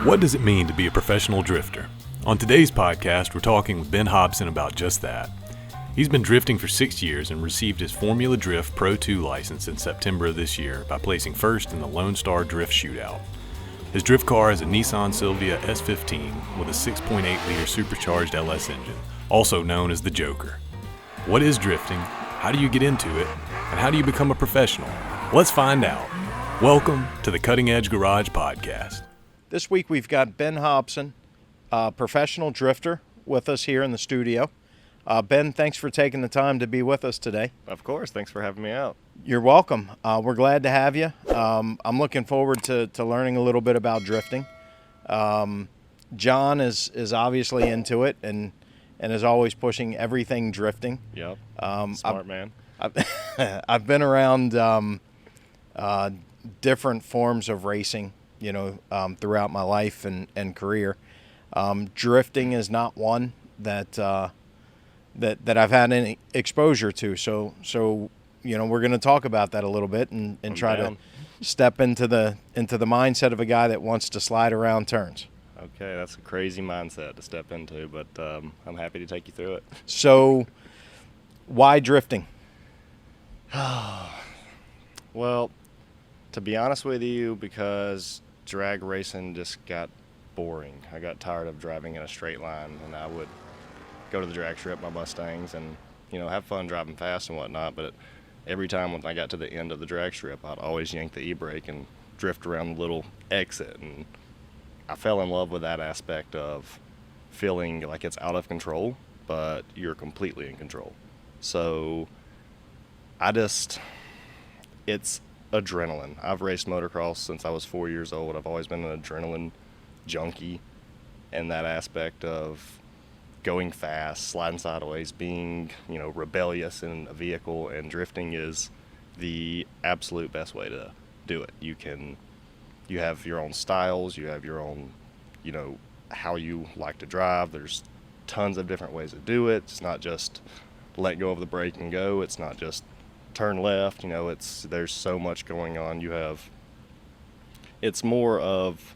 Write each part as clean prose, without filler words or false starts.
What does it mean to be a professional drifter? On today's podcast, we're talking with Ben Hobson about just that. He's been drifting for 6 years and received his Formula Drift Pro 2 license in September of this year by placing first in the Lone Star Drift Shootout. His drift car is a Nissan Silvia S15 with a 6.8-liter supercharged LS engine, also known as the Joker. What is drifting? How do you get into it? And how do you become a professional? Let's find out. Welcome to the Cutting Edge Garage Podcast. This week we've got Ben Hobson, a professional drifter, with us here in the studio. Ben, thanks for taking the time to be with us today. Of course. Thanks for having me out. You're welcome. We're glad to have you. I'm looking forward to learning a little bit about drifting. John is obviously into it and is always pushing everything drifting. Yep. Smart man. I've been around different forms of racing, throughout my life and career. Drifting is not one that I've had any exposure to. So we're going to talk about that a little bit and try to step into the mindset of a guy that wants to slide around turns. Okay, that's a crazy mindset to step into, but I'm happy to take you through it. So, why drifting? Well, to be honest with you, because drag racing just got boring. I got tired of driving in a straight line, and I would go to the drag strip, my Mustangs, and have fun driving fast and whatnot. But every time when I got to the end of the drag strip, I'd always yank the e-brake and drift around the little exit. And I fell in love with that aspect of feeling like it's out of control, but you're completely in control. So it's adrenaline. I've raced motocross since I was 4 years old. I've always been an adrenaline junkie, and that aspect of going fast, sliding sideways, being rebellious in a vehicle, and drifting is the absolute best way to do it. You have your own styles, you have your own how you like to drive. There's tons of different ways to do it. It's not just let go of the brake and go. It's not just turn left. There's so much going on. It's more of,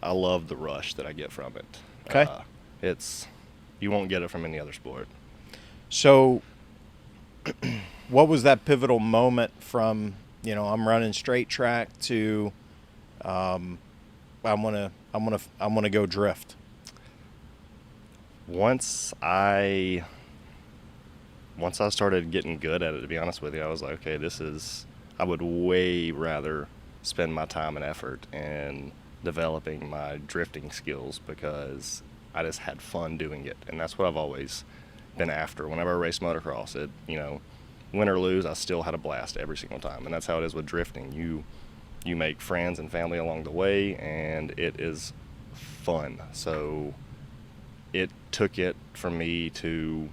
I love the rush that I get from it. Okay. You won't get it from any other sport. So, what was that pivotal moment from, I'm running straight track to, I'm gonna go drift? Once I started getting good at it, to be honest with you, I was like, okay, I would way rather spend my time and effort in developing my drifting skills, because I just had fun doing it. And that's what I've always been after. Whenever I race motocross, win or lose, I still had a blast every single time. And that's how it is with drifting. You make friends and family along the way, and it is fun. So it took it for me to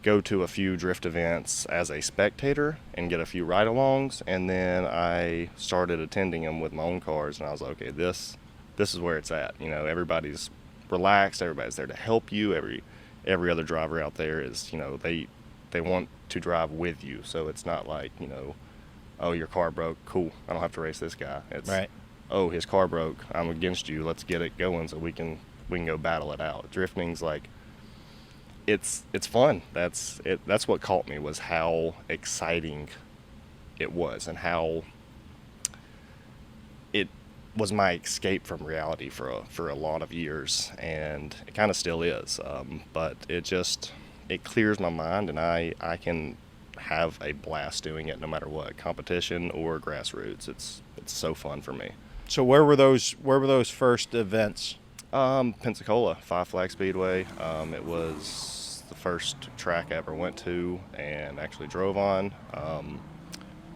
go to a few drift events as a spectator and get a few ride-alongs, and then I started attending them with my own cars, and I was like, okay, this is where it's at. Everybody's relaxed, everybody's there to help you. Every other driver out there is, they want to drive with you, so it's not like, oh, your car broke, cool, I don't have to race this guy. It's right. Oh, his car broke, I'm against you, let's get it going so we can go battle it out. Drifting's like, it's fun. That's what caught me, was how exciting it was, and how it was my escape from reality for a lot of years, and it kind of still is. But it clears my mind, and I can have a blast doing it no matter what, competition or grassroots. It's so fun for me. So where were those first events? Pensacola, Five Flag Speedway. It was the first track I ever went to and actually drove on.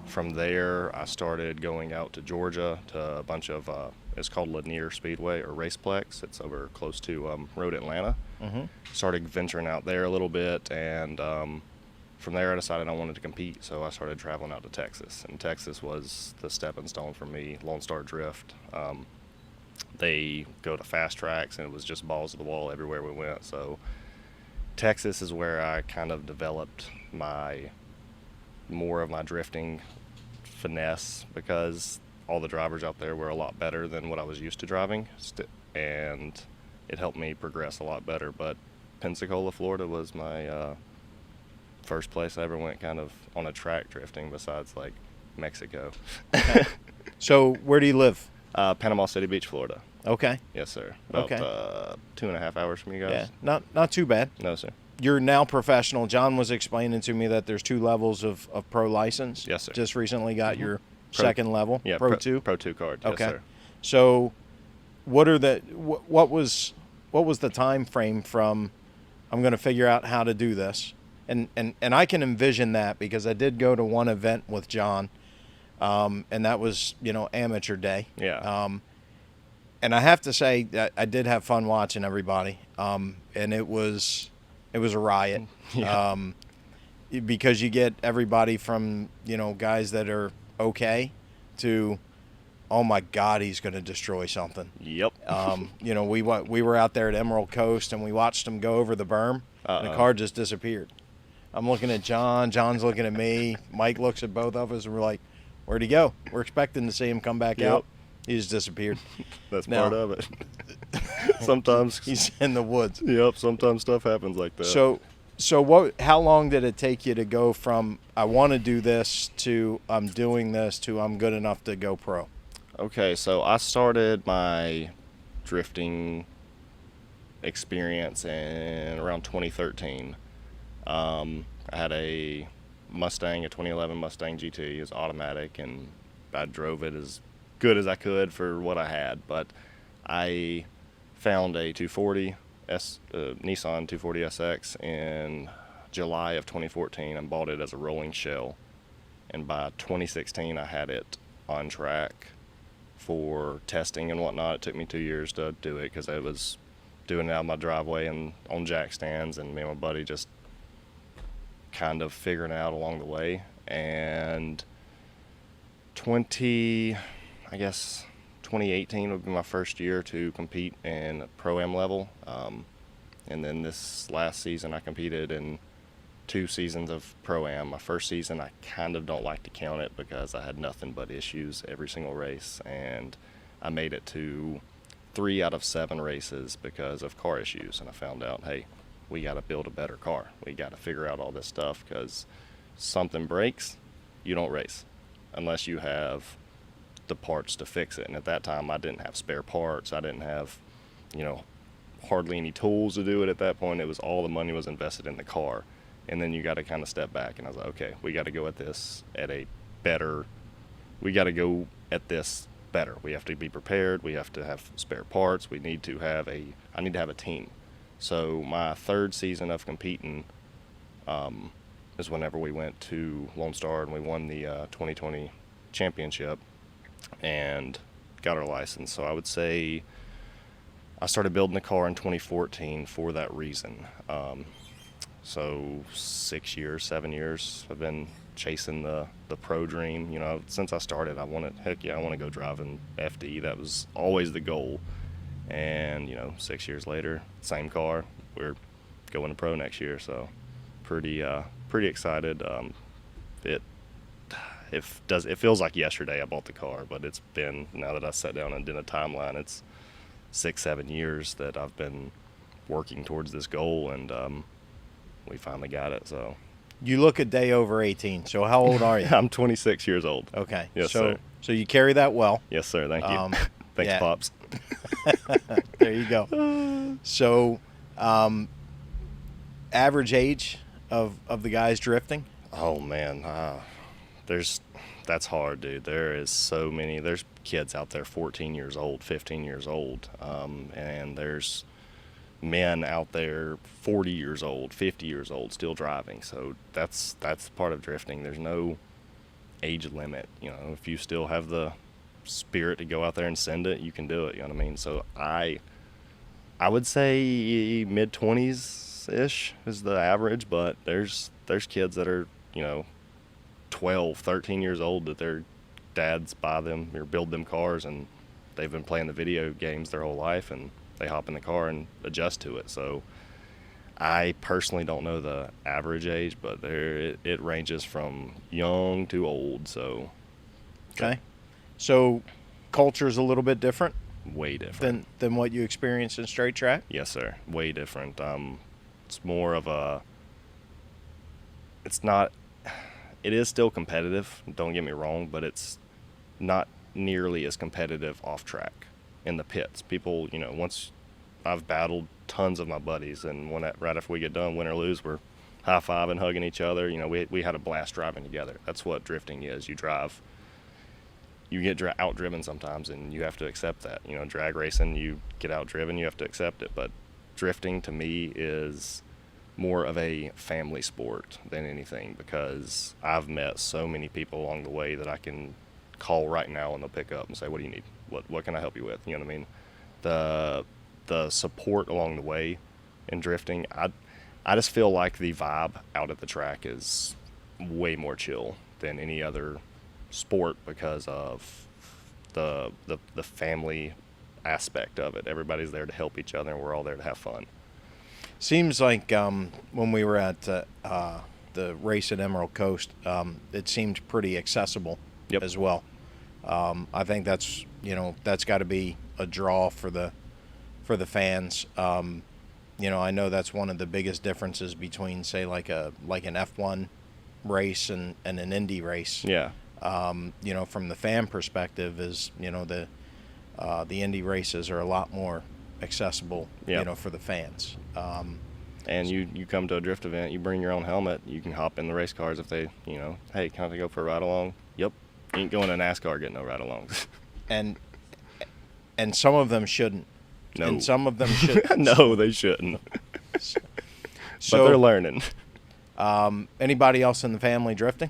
From there, I started going out to Georgia to a bunch of, it's called Lanier Speedway or Raceplex. It's over close to Road Atlanta. Mm-hmm. Started venturing out there a little bit, and from there I decided I wanted to compete, so I started traveling out to Texas. And Texas was the stepping stone for me, Lone Star Drift. They go to fast tracks, and it was just balls to the wall everywhere we went. So Texas is where I kind of developed more of my drifting finesse, because all the drivers out there were a lot better than what I was used to driving, and it helped me progress a lot better. But Pensacola, Florida was my first place I ever went kind of on a track drifting besides like Mexico. So where do you live? Panama City Beach, Florida. Okay. Yes, sir. About 2.5 hours from you guys. Yeah, not too bad. No, sir. You're now professional. John was explaining to me that there's 2 levels of pro license. Yes, sir. Just recently got your second level, Yeah, Pro 2. Pro 2 card. Okay. Yes, sir. So what was the time frame from I'm going to figure out how to do this? And I can envision that because I did go to one event with John, and that was, amateur day. Yeah. And I have to say that I did have fun watching everybody. And it was a riot. Yeah. Because you get everybody from, guys that are okay to, oh my God, he's going to destroy something. Yep. We were out there at Emerald Coast and we watched him go over the berm and the car just disappeared. I'm looking at John. John's looking at me. Mike looks at both of us and we're like, where'd he go? We're expecting to see him come back out. He just disappeared. That's part of it. Sometimes he's in the woods. Yep. Sometimes stuff happens like that. So how long did it take you to go from I want to do this to I'm doing this to I'm good enough to go pro? Okay, so I started my drifting experience in around 2013. I had a 2011 Mustang GT. It was automatic, and I drove it as good as I could for what I had. But I found a Nissan 240 SX in July of 2014 and bought it as a rolling shell. And by 2016, I had it on track for testing and whatnot. It took me 2 years to do it because I was doing it out of my driveway and on jack stands, and me and my buddy just kind of figuring it out along the way. And 2018 would be my first year to compete in Pro-Am level. And then this last season I competed in 2 seasons of Pro-Am. My first season I kind of don't like to count it because I had nothing but issues every single race, and I made it to 3 out of 7 races because of car issues. And I found out, hey, we got to build a better car. We got to figure out all this stuff because something breaks, you don't race unless you have the parts to fix it. And at that time I didn't have spare parts. I didn't have, hardly any tools to do it at that point. It was all the money was invested in the car. And then you got to kind of step back, and I was like, okay, we got to go at this better. We have to be prepared. We have to have spare parts. I need to have a team. So my 3rd season of competing is whenever we went to Lone Star and we won the 2020 championship and got our license. So I would say I started building the car in 2014 for that reason. So 7 years, I've been chasing the pro dream. Since I started, I want to go driving FD. That was always the goal. And 6 years later, same car. We're going to pro next year, so pretty excited. It feels like yesterday I bought the car, but it's been, now that I sat down and did a timeline, it's 6-7 years that I've been working towards this goal, and we finally got it. So you look a day over 18. So how old are you? I'm 26 years old. Okay. Yes, sir. So you carry that well. Yes, sir. Thank you. Thanks, yeah. Pops. There you go. So, average age of the guys drifting? Oh man, that's hard, dude. There is so many. There's kids out there 14 years old, 15 years old, and there's men out there 40 years old, 50 years old, still driving. So that's part of drifting. There's no age limit. If you still have the spirit to go out there and send it, you can do it. You know what I mean? So I would say mid-20s ish is the average, but there's kids that are 12, 13 years old that their dads buy them or build them cars, and they've been playing the video games their whole life, and they hop in the car and adjust to it. So I personally don't know the average age, but it ranges from young to old. So okay. So culture's a little bit different Way different. than what you experience in straight track? Yes, sir. Way different. It's more of a. It's not. It is still competitive. Don't get me wrong, but it's not nearly as competitive off track in the pits. People, once I've battled tons of my buddies, and right after we get done, win or lose, we're high-fiving, hugging each other. We had a blast driving together. That's what drifting is. You drive. You get out-driven sometimes, and you have to accept that. Drag racing, you get out-driven, you have to accept it. But drifting, to me, is more of a family sport than anything, because I've met so many people along the way that I can call right now and they'll pick up and say, what do you need? What can I help you with? You know what I mean? The support along the way in drifting, I just feel like the vibe out at the track is way more chill than any other sport because of the family aspect of it. Everybody's there to help each other, and we're all there to have fun. Seems like when we were at the race at Emerald Coast, it seemed pretty accessible as well. I think that's got to be a draw for the fans. I know that's one of the biggest differences between, say, like an F1 race and an Indy race. Yeah. From the fan perspective, is the Indy races are a lot more accessible, for the fans. And you come to a drift event, you bring your own helmet, you can hop in the race cars if they, hey, can I go for a ride along? Yep. You ain't going to NASCAR getting no ride alongs. And some of them shouldn't. No. And some of them shouldn't. No, they shouldn't. So, but they're learning. Anybody else in the family drifting?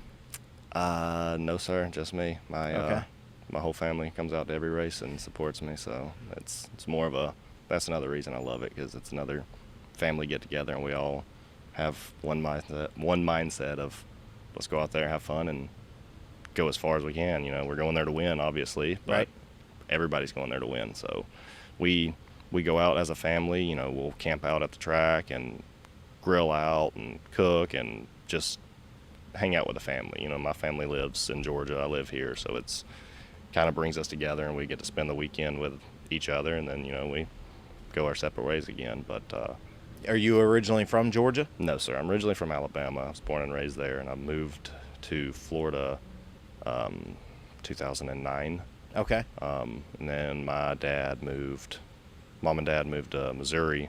No, sir, just me. Okay. My whole family comes out to every race and supports me, so it's more of that's another reason I love it, because it's another family get together, and we all have one mindset of let's go out there, have fun, and go as far as we can. We're going there to win, obviously, but right. Everybody's going there to win. So we go out as a family. We'll camp out at the track and grill out and cook and just hang out with the family. My family lives in Georgia. I live here, so it's kind of brings us together, and we get to spend the weekend with each other, and then we go our separate ways again. But are you originally from Georgia? No, sir. I'm originally from Alabama. I was born and raised there, and I moved to Florida 2009. Okay. And then mom and dad moved to Missouri.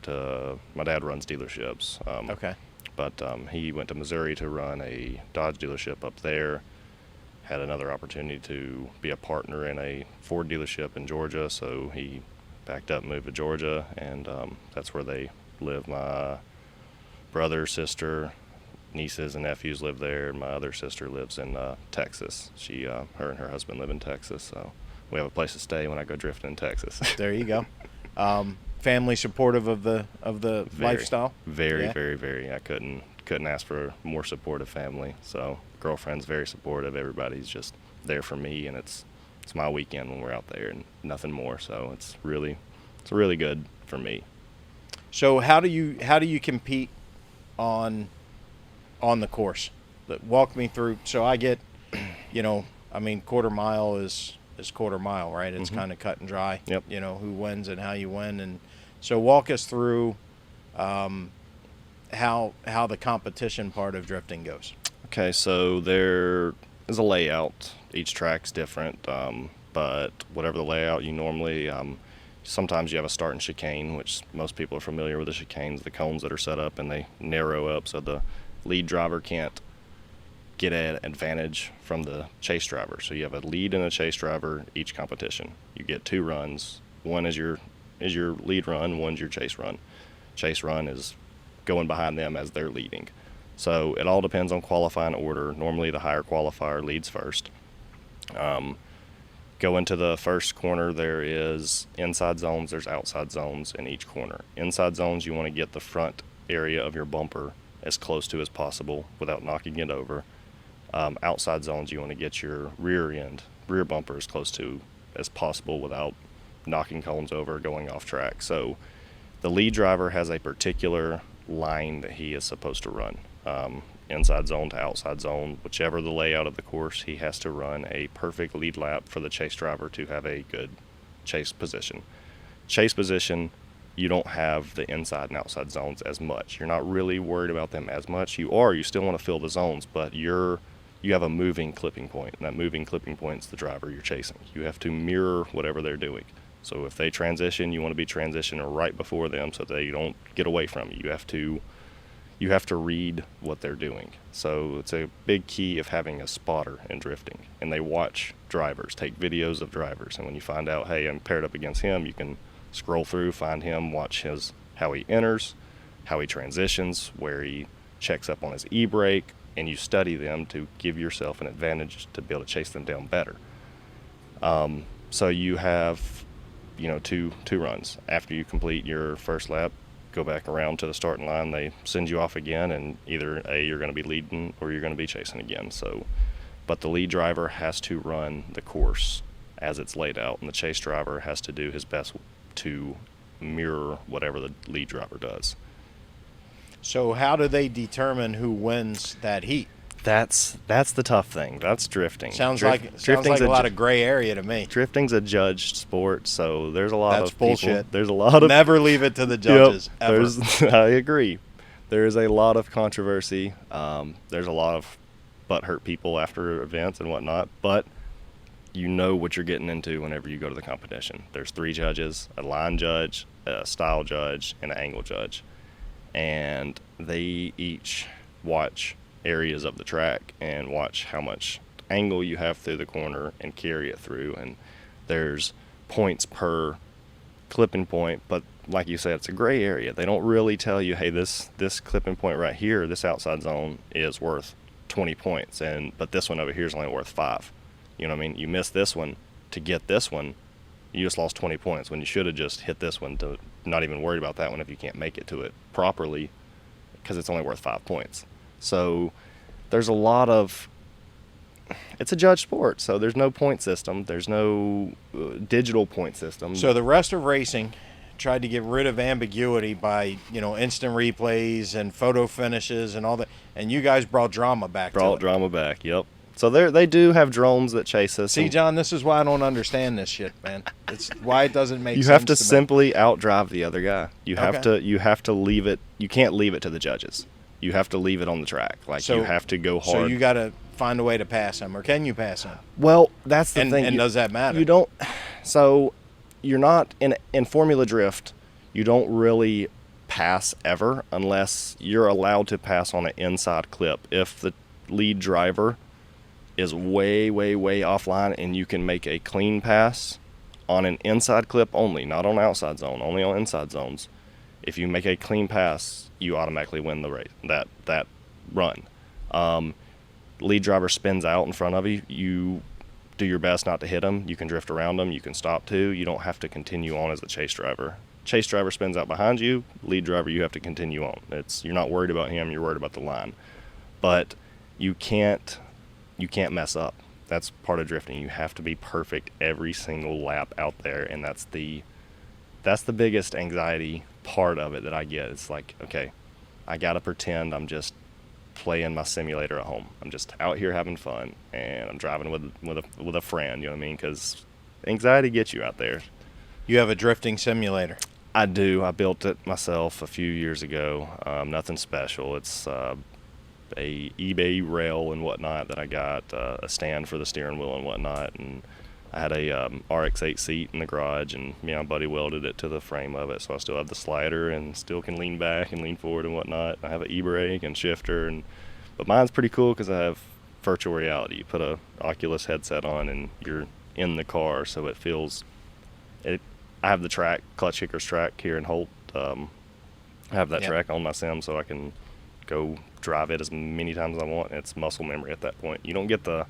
My dad runs dealerships. Okay. But he went to Missouri to run a Dodge dealership up there. Had another opportunity to be a partner in a Ford dealership in Georgia, so he backed up and moved to Georgia, and that's where they live. My brother, sister, nieces, and nephews live there. My other sister lives in Texas. Her and her husband live in Texas, so we have a place to stay when I go drifting in Texas. There you go. Family supportive of the lifestyle? Very, Yeah. very, very. I couldn't ask for a more supportive family. So girlfriend's very supportive. Everybody's just there for me, and it's my weekend when we're out there and nothing more. So it's really good for me. So how do you compete on the course? Walk me through. So I get, quarter mile is quarter mile, right? It's kind of cut and dry. Yep. Who wins and how you win, and so walk us through how the competition part of drifting goes. Okay, so there is a layout. Each track's different, but whatever the layout, you normally sometimes you have a start and chicane, which most people are familiar with the chicanes, the cones that are set up, and they narrow up so the lead driver can't get an advantage from the chase driver. So you have a lead and a chase driver each competition. You get 2 runs. One is your lead run, one's your chase run. Chase run is going behind them as they're leading. So it all depends on qualifying order. Normally the higher qualifier leads first. Go into the first corner, there is inside zones, there's outside zones in each corner. Inside zones, you want to get the front area of your bumper as close to as possible without knocking it over. Outside zones, you want to get your rear bumper as close to as possible without knocking cones over or going off track. So the lead driver has a particular line that he is supposed to run. inside zone to outside zone, whichever the layout of the course, he has to run a perfect lead lap for the chase driver to have a good chase position. Chase position, you don't have the inside and outside zones as much. You're not really worried about them as much. You still want to fill the zones, but you have a moving clipping point, and that moving clipping point is the driver you're chasing. You have to mirror whatever they're doing. So if they transition, you want to be transitioning right before them so they don't get away from you. You have to read what they're doing. So it's a big key of having a spotter in drifting. And they watch drivers, take videos of drivers. And when you find out, hey, I'm paired up against him, you can scroll through, find him, watch how he enters, how he transitions, where he checks up on his e-brake, and you study them to give yourself an advantage to be able to chase them down better. So you have, two runs. After you complete your first lap, go back around to the starting line. They send you off again, and either you're going to be leading or you're going to be chasing again. But the lead driver has to run the course as it's laid out, and the chase driver has to do his best to mirror whatever the lead driver does. So how do they determine who wins that heat? That's the tough thing. That's drifting. Sounds like a lot of gray area to me. Drifting's a judged sport, so there's a lot of bullshit. People. There's a lot of never leave it to the judges. Yep, ever. I agree. There is a lot of controversy. There's a lot of butthurt people after events and whatnot, but you know what you're getting into whenever you go to the competition. There's 3 judges: a line judge, a style judge, and an angle judge, and they each watch areas of the track and watch how much angle you have through the corner and carry it through. And there's points per clipping point, but like you said, it's a gray area. They don't really tell you, hey, this clipping point right here, this outside zone is worth 20 points, but this one over here is only worth 5. You know what I mean? You missed this one to get this one, you just lost 20 points when you should have just hit this one, to not even worried about that one if you can't make it to it properly, because it's only worth 5 points. So there's a lot of, it's a judged sport, so there's no point system. There's no digital point system. So the rest of racing tried to get rid of ambiguity by, instant replays and photo finishes and all that. And you guys brought drama back. Drama back, yep. So they do have drones that chase us. See, John, this is why I don't understand this shit, man. It's why it doesn't make sense. You have to simply outdrive the other guy. You have to leave it. You can't leave it to the judges. You have to leave it on the track. You have to go hard. So you got to find a way to pass him, or can you pass him? Well, that's the thing. And does that matter? You don't. So you're not in Formula Drift. You don't really pass ever unless you're allowed to pass on an inside clip. If the lead driver is way, way, way offline and you can make a clean pass on an inside clip only, not on outside zone, only on inside zones. If you make a clean pass, you automatically win the race, that run. Lead driver spins out in front of you. You do your best not to hit him. You can drift around him. You can stop too. You don't have to continue on as the chase driver. Chase driver spins out behind you. Lead driver, you have to continue on. You're not worried about him. You're worried about the line. But you can't mess up. That's part of drifting. You have to be perfect every single lap out there, and that's the biggest anxiety part of it that I get. It's like, okay, I gotta pretend I'm just playing my simulator at home. I'm just out here having fun, and I'm driving with a friend. You know what I mean? Because anxiety gets you out there. You have a drifting simulator. I do. I built it myself a few years ago. Nothing special. It's a eBay rail and whatnot that I got, a stand for the steering wheel and whatnot, and I had a RX-8 seat in the garage, and my buddy welded it to the frame of it, so I still have the slider and still can lean back and lean forward and whatnot. I have an e-brake and shifter, but mine's pretty cool because I have virtual reality. You put a Oculus headset on and you're in the car, so it feels it. I have the track, Clutch Kickers track here in Holt. I have that track on my sim, so I can go drive it as many times as I want. It's muscle memory at that point. You don't get the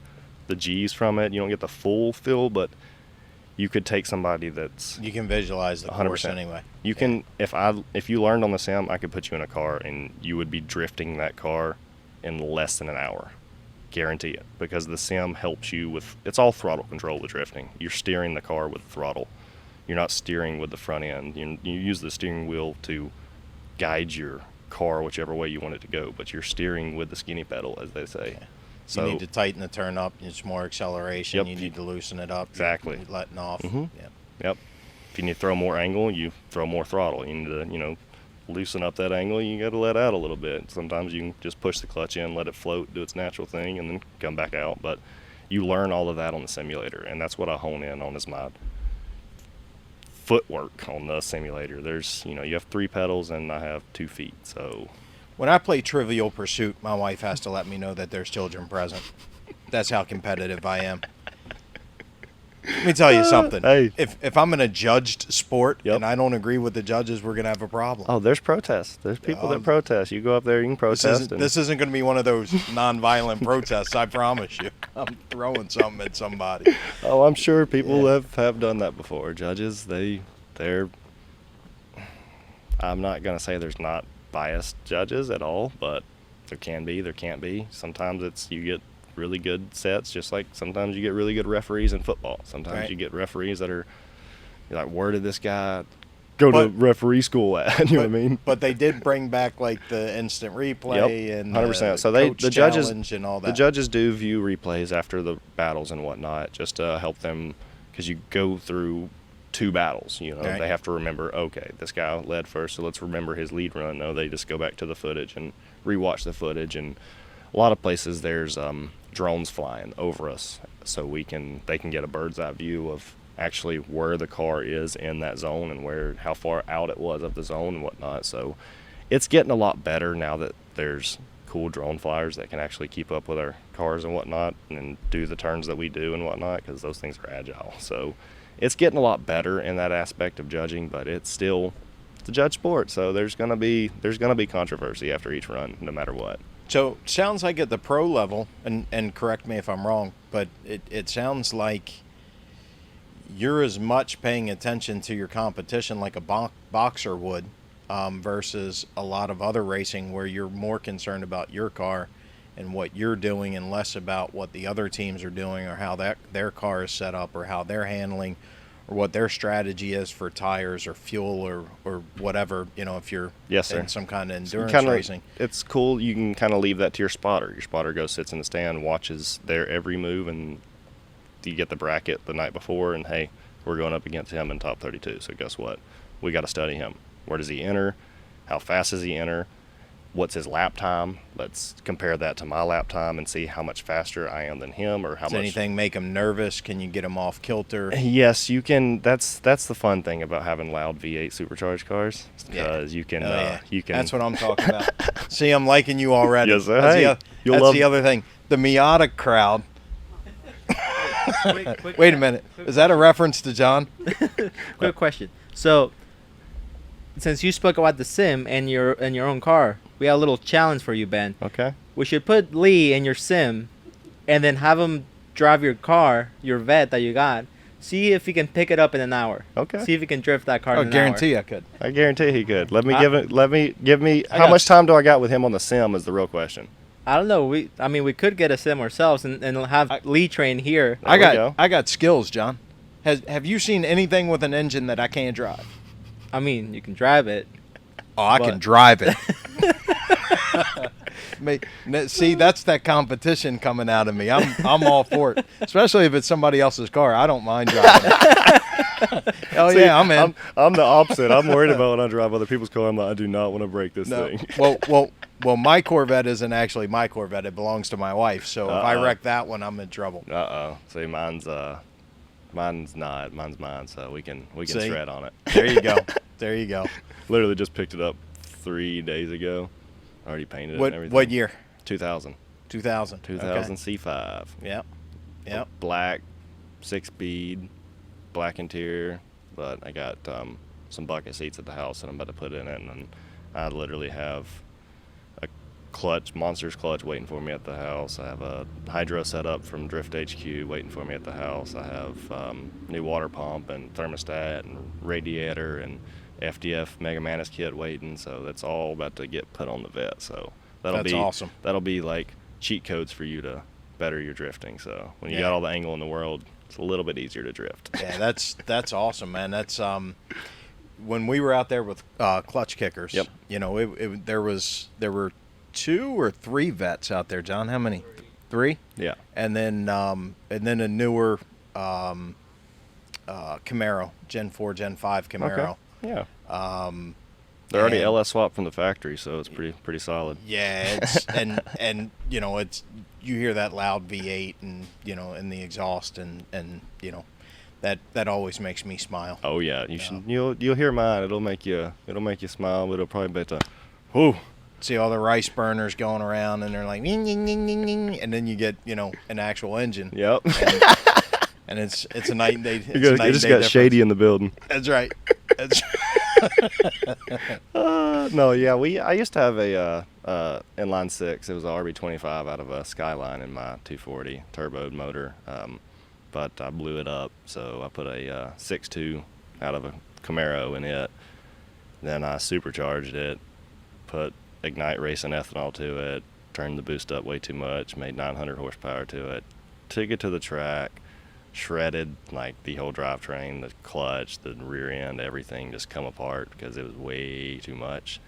G's from it. You don't get the full feel, but you could take somebody that's... You can visualize the 100%. Course anyway. You can, if you learned on the sim, I could put you in a car and you would be drifting that car in less than an hour. Guarantee it. Because the sim helps you with... It's all throttle control with drifting. You're steering the car with the throttle. You're not steering with the front end. You use the steering wheel to guide your car whichever way you want it to go, but you're steering with the skinny pedal, as they say. Yeah. So you need to tighten the turn up. It's more acceleration. Yep. You need to loosen it up. Exactly. You're letting off. Mhm. Yeah. Yep. If you need to throw more angle, you throw more throttle. You need to, loosen up that angle. You got to let out a little bit. Sometimes you can just push the clutch in, let it float, do its natural thing, and then come back out. But you learn all of that on the simulator, and that's what I hone in on is my footwork on the simulator. There's, you have 3 pedals, and I have 2 feet. So When I play Trivial Pursuit, my wife has to let me know that there's children present. That's how competitive I am. Let me tell you something. Hey. If I'm in a judged sport Yep. and I don't agree with the judges, we're going to have a problem. Oh, there's protests. There's people that protest. You go up there, you can protest. This isn't going to be one of those nonviolent protests, I promise you. I'm throwing something at somebody. Oh, I'm sure people have done that before. Judges, they're. I'm not going to say there's not biased judges at all, but there can be, there can't be. Sometimes you get really good sets, just like sometimes you get really good referees in football. Sometimes you get referees that are, you're like, where did this guy go to referee school at? You know what I mean? But they did bring back like the instant replay and 100%. So the judges and all that. The judges do view replays after the battles and whatnot, just to help them, because you go through 2 battles. Right. They have to remember, okay, this guy led first, so let's remember his lead run. No, they just go back to the footage and rewatch the footage. And a lot of places there's drones flying over us, so they can get a bird's eye view of actually where the car is in that zone and how far out it was of the zone and whatnot. So it's getting a lot better now that there's cool drone flyers that can actually keep up with our cars and whatnot and do the turns that we do and whatnot, because those things are agile. So it's getting a lot better in that aspect of judging, but it's a judge sport, so there's gonna be controversy after each run, no matter what. So sounds like at the pro level, and correct me if I'm wrong, but it sounds like you're as much paying attention to your competition like a boxer would, versus a lot of other racing where you're more concerned about your car and what you're doing and less about what the other teams are doing or how their car is set up or how they're handling or what their strategy is for tires or fuel or whatever, if you're in some kind of endurance racing. It's cool. You can kind of leave that to your spotter. Your spotter goes, sits in the stand, watches their every move, and you get the bracket the night before, and hey, we're going up against him in top 32. So guess what? We got to study him. Where does he enter? How fast does he enter? What's his lap time? Let's compare that to my lap time and see how much faster I am than him, or how Does much. anything make him nervous? Can you get him off kilter? Yes, you can. That's the fun thing about having loud V8 supercharged cars, because you can. You can. That's what I'm talking about. See, I'm liking you already. Yes, sir. That's the other thing. The Miata crowd. Wait a minute. Is that a reference to John? Quick question. So, since you spoke about the sim and your own car, we have a little challenge for you, Ben. Okay. We should put Lee in your sim, and then have him drive your car, your vet that you got. See if he can pick it up in an hour. Okay. See if he can drift that car. I in an guarantee hour. I could. I guarantee he could. Let me give me. How much time do I got with him on the sim? Is the real question. I don't know. We could get a sim ourselves and have Lee train here. There we go. I got skills, John. Have you seen anything with an engine that I can't drive? I mean, you can drive it. Oh, I can drive it. See, that's that competition coming out of me. I'm all for it, especially if it's somebody else's car. I don't mind driving it. Yeah, I'm in. I'm the opposite. I'm worried about when I drive other people's car. I'm like, I do not want to break this thing. Well, my Corvette isn't actually my Corvette. It belongs to my wife. So if I wreck that one, I'm in trouble. See, mine's not. Mine's mine. So we can shred on it. There you go. Literally just picked it up 3 days ago. Already painted it and everything. What year? 2000. 2000. 2000 C5. Yep. Black, 6-speed, black interior. But I got some bucket seats at the house that I'm about to put in it. And I literally have a Monsters clutch waiting for me at the house. I have a hydro setup from Drift HQ waiting for me at the house. I have new water pump and thermostat and radiator and FDF Mega Manus kit waiting, so that's all about to get put on the vet. So that's awesome. That'll be like cheat codes for you to better your drifting. So when you got all the angle in the world, it's a little bit easier to drift. Yeah, that's awesome, man. That's when we were out there with clutch kickers, Yep. you know, there were 2 or 3 vets out there. John, how many? 3. Yeah. And then a newer Camaro, Gen 4, Gen 5 Camaro. Okay. Yeah. They're already and- LS swapped from the factory, so it's pretty solid. Yeah, it's and you know, it's, you hear that loud V8 and, you know, in the exhaust and you know, that always makes me smile. Oh yeah, you'll hear mine. It'll make you smile, but it'll probably be the, whoo. See all the rice burners going around and they're like, "Ning, ning, ning, ning, ning," and then you get, you know, an actual engine. Yep. And it's a night and day. It's You a night and just day got difference. shady in the building. That's right. That's No, yeah, I used to have a inline 6. It was a RB25 out of a Skyline in my 240 turbo motor, but I blew it up, so I put a 6.2 out of a Camaro in it. Then I supercharged it, put Ignite Racing ethanol to it, turned the boost up way too much, made 900 horsepower to it, took it to the track, shredded like the whole drivetrain, the clutch, the rear end, everything just come apart because it was way too much.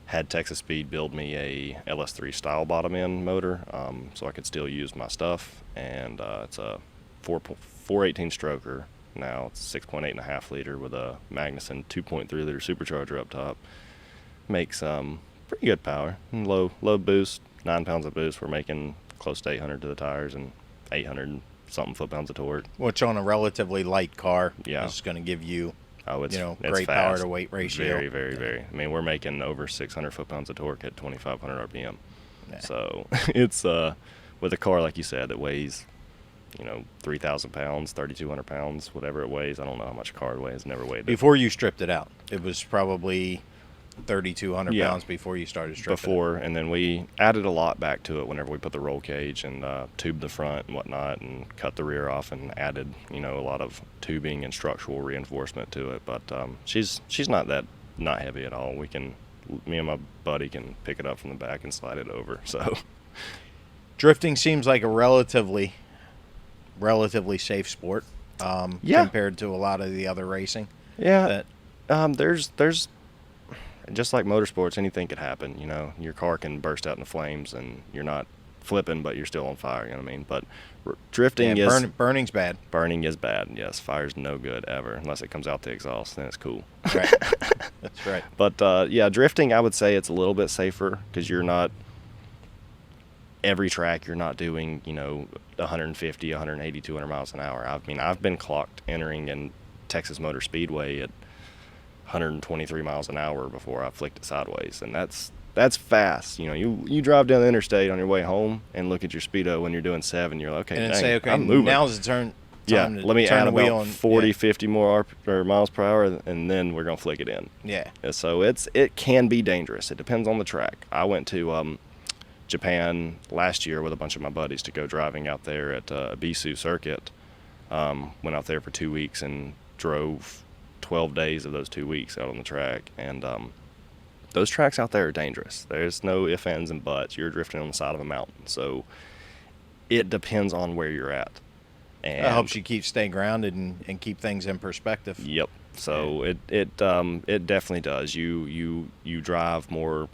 Had Texas Speed build me a LS3 style bottom end motor, so I could still use my stuff, and it's a 418 stroker. Now it's 6.8.5 liter with a Magnuson 2.3 liter supercharger up top. Makes pretty good power, low boost, 9 pounds of boost. We're making close to 800 to the tires and 800 something foot-pounds of torque. which on a relatively light car Yeah. is going to give you, It's, you know, it's great fast. power to weight ratio. Very, very, very. I mean, we're making over 600 foot-pounds of torque at 2,500 RPM. Yeah. So it's with a car like you said that weighs, you know, 3,000 pounds, 3,200 pounds, whatever it weighs. I don't know how much a car weighs. Never weighed it. Before you stripped it out, it was probably 3,200 Yeah. pounds before you started stripping Before, and then we added a lot back to it whenever we put the roll cage and tubed the front and whatnot, and cut the rear off and added, you know, a lot of tubing and structural reinforcement to it. But she's not heavy at all. Me and my buddy can pick it up from the back and slide it over. So Drifting seems like a relatively safe sport Yeah. compared to a lot of the other racing. yeah, That there's just like motorsports, anything could happen. You know, your car can burst out into flames, and you're not flipping, but you're still on fire. You know what I mean? But drifting yeah, is burning's bad. burning is bad. Yes, fire's no good ever unless it comes out the exhaust. Then it's cool. Right. That's right. But yeah, drifting, I would say it's a little bit safer because you're not every track. You're not doing, you know, 150, 180, 200 miles an hour. I mean, I've been clocked entering in Texas Motor Speedway at 123 miles an hour before I flicked it sideways, and that's fast. You know, you drive down the interstate on your way home and look at your speedo when you're doing 7. You're like, okay, And then dang, say, okay, I'm moving. now's the time Yeah, to let me turn add the wheel about and 40, 50 more or miles per hour, and then we're gonna flick it in. Yeah. So it can be dangerous. It depends on the track. I went to Japan last year with a bunch of my buddies to go driving out there at Bisu Circuit. Went out there for 2 weeks and drove 12 days of those 2 weeks out on the track. And those tracks out there are dangerous. There's no ifs, ands, and buts. You're drifting on the side of a mountain. So it depends on where you're at. And That helps you stay grounded and keep things in perspective. Yep. So it definitely does. You drive more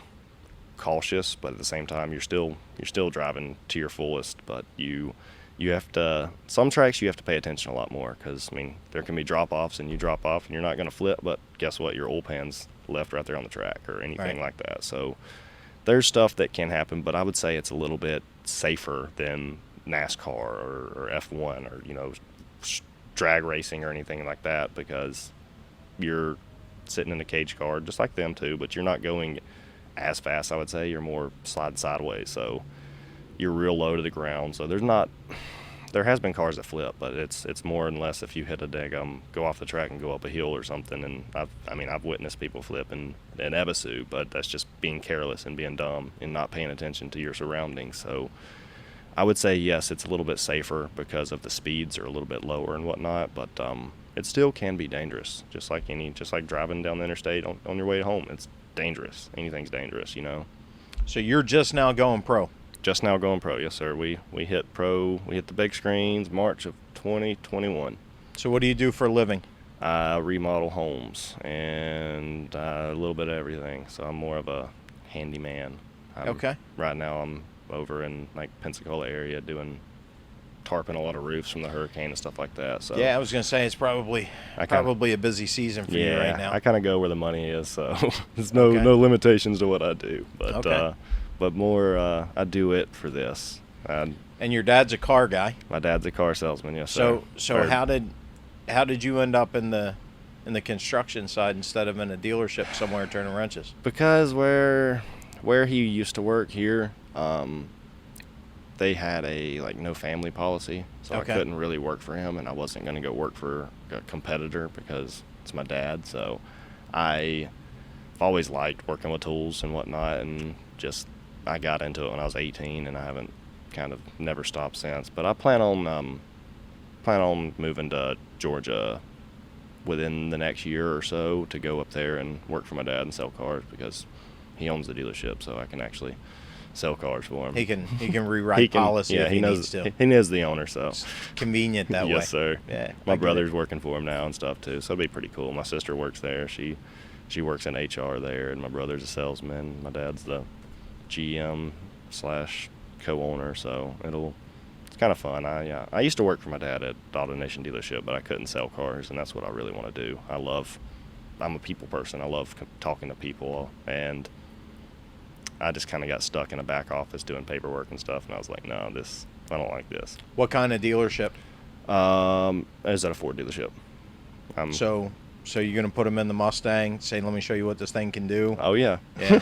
cautious, but at the same time you're still driving to your fullest. But you have to, some tracks you have to pay attention a lot more, because I mean there can be drop offs and you drop off and you're not going to flip, but guess what? Your oil pan's left right there on the track or anything Right. like that. So there's stuff that can happen, but I would say it's a little bit safer than NASCAR or F1 or, you know, drag racing or anything like that, because you're sitting in a cage car just like them too, but you're not going as fast. I would say you're more sliding sideways, so you're real low to the ground. So there has been cars that flip, but it's more and less if you hit a go off the track and go up a hill or something. And I've witnessed people flip in Ebisu, but that's just being careless and being dumb and not paying attention to your surroundings. So I would say yes, it's a little bit safer because of the speeds are a little bit lower and whatnot, but it still can be dangerous. Just like driving down the interstate on your way home, it's dangerous. Anything's dangerous, you know. So you're just now going pro. Just now going pro, yes sir. We hit pro. We hit the big screens March of 2021. So what do you do for a living? I remodel homes and a little bit of everything. So I'm more of a handyman. Okay. Right now I'm over in like Pensacola area doing tarping a lot of roofs from the hurricane and stuff like that. So Yeah, I was gonna say it's probably a busy season for you right now. I kind of go where the money is, so there's no Okay. no limitations to what I do. But Okay. but more I do it for this. And your dad's a car guy. My dad's a car salesman, yes sir. So how did you end up in the construction side instead of in a dealership somewhere turning wrenches? Because where he used to work here, they had a like no family policy, so Okay. I couldn't really work for him, and I wasn't going to go work for a competitor because it's my dad. So I've always liked working with tools and whatnot, and just I got into it when I was 18, and I haven't kind of never stopped since. But I plan on moving to Georgia within the next year or so to go up there and work for my dad and sell cars, because he owns the dealership, so I can actually sell cars for him. He can rewrite policy if he knows, needs to. He knows the owner, so It's convenient that way. yes, sir. Yeah. My I get brother's it. working for him now and stuff too, so it'll be pretty cool. My sister works there. She works in HR there, and my brother's a salesman. My dad's the GM / co-owner, so it's kind of fun. I used to work for my dad at the Auto Nation dealership, but I couldn't sell cars, and that's what I really want to do. I'm a people person. I love talking to people, and I just kind of got stuck in a back office doing paperwork and stuff, and I was like, no, I don't like this. What kind of dealership? I was at a Ford dealership. So you're gonna put him in the Mustang, say, "Let me show you what this thing can do." Oh yeah. Yeah.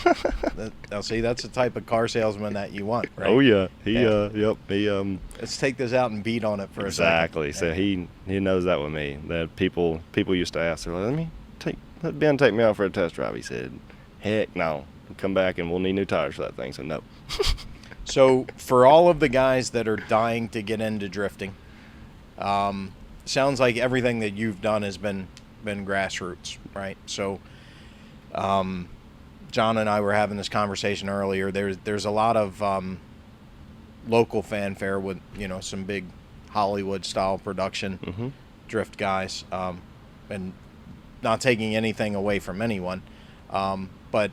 Now see, that's the type of car salesman that you want, right? Oh yeah. Yeah. He Let's take this out and beat on it for exactly. a second. So he knows that with me. That people used to ask, they're like, let Ben take me out for a test drive. He said, heck no. Come back and we'll need new tires for that thing. So no. So for all of the guys that are dying to get into drifting, sounds like everything that you've done has been grassroots, right? So John and I were having this conversation earlier. There's a lot of local fanfare with some big Hollywood style production drift guys, and not taking anything away from anyone, but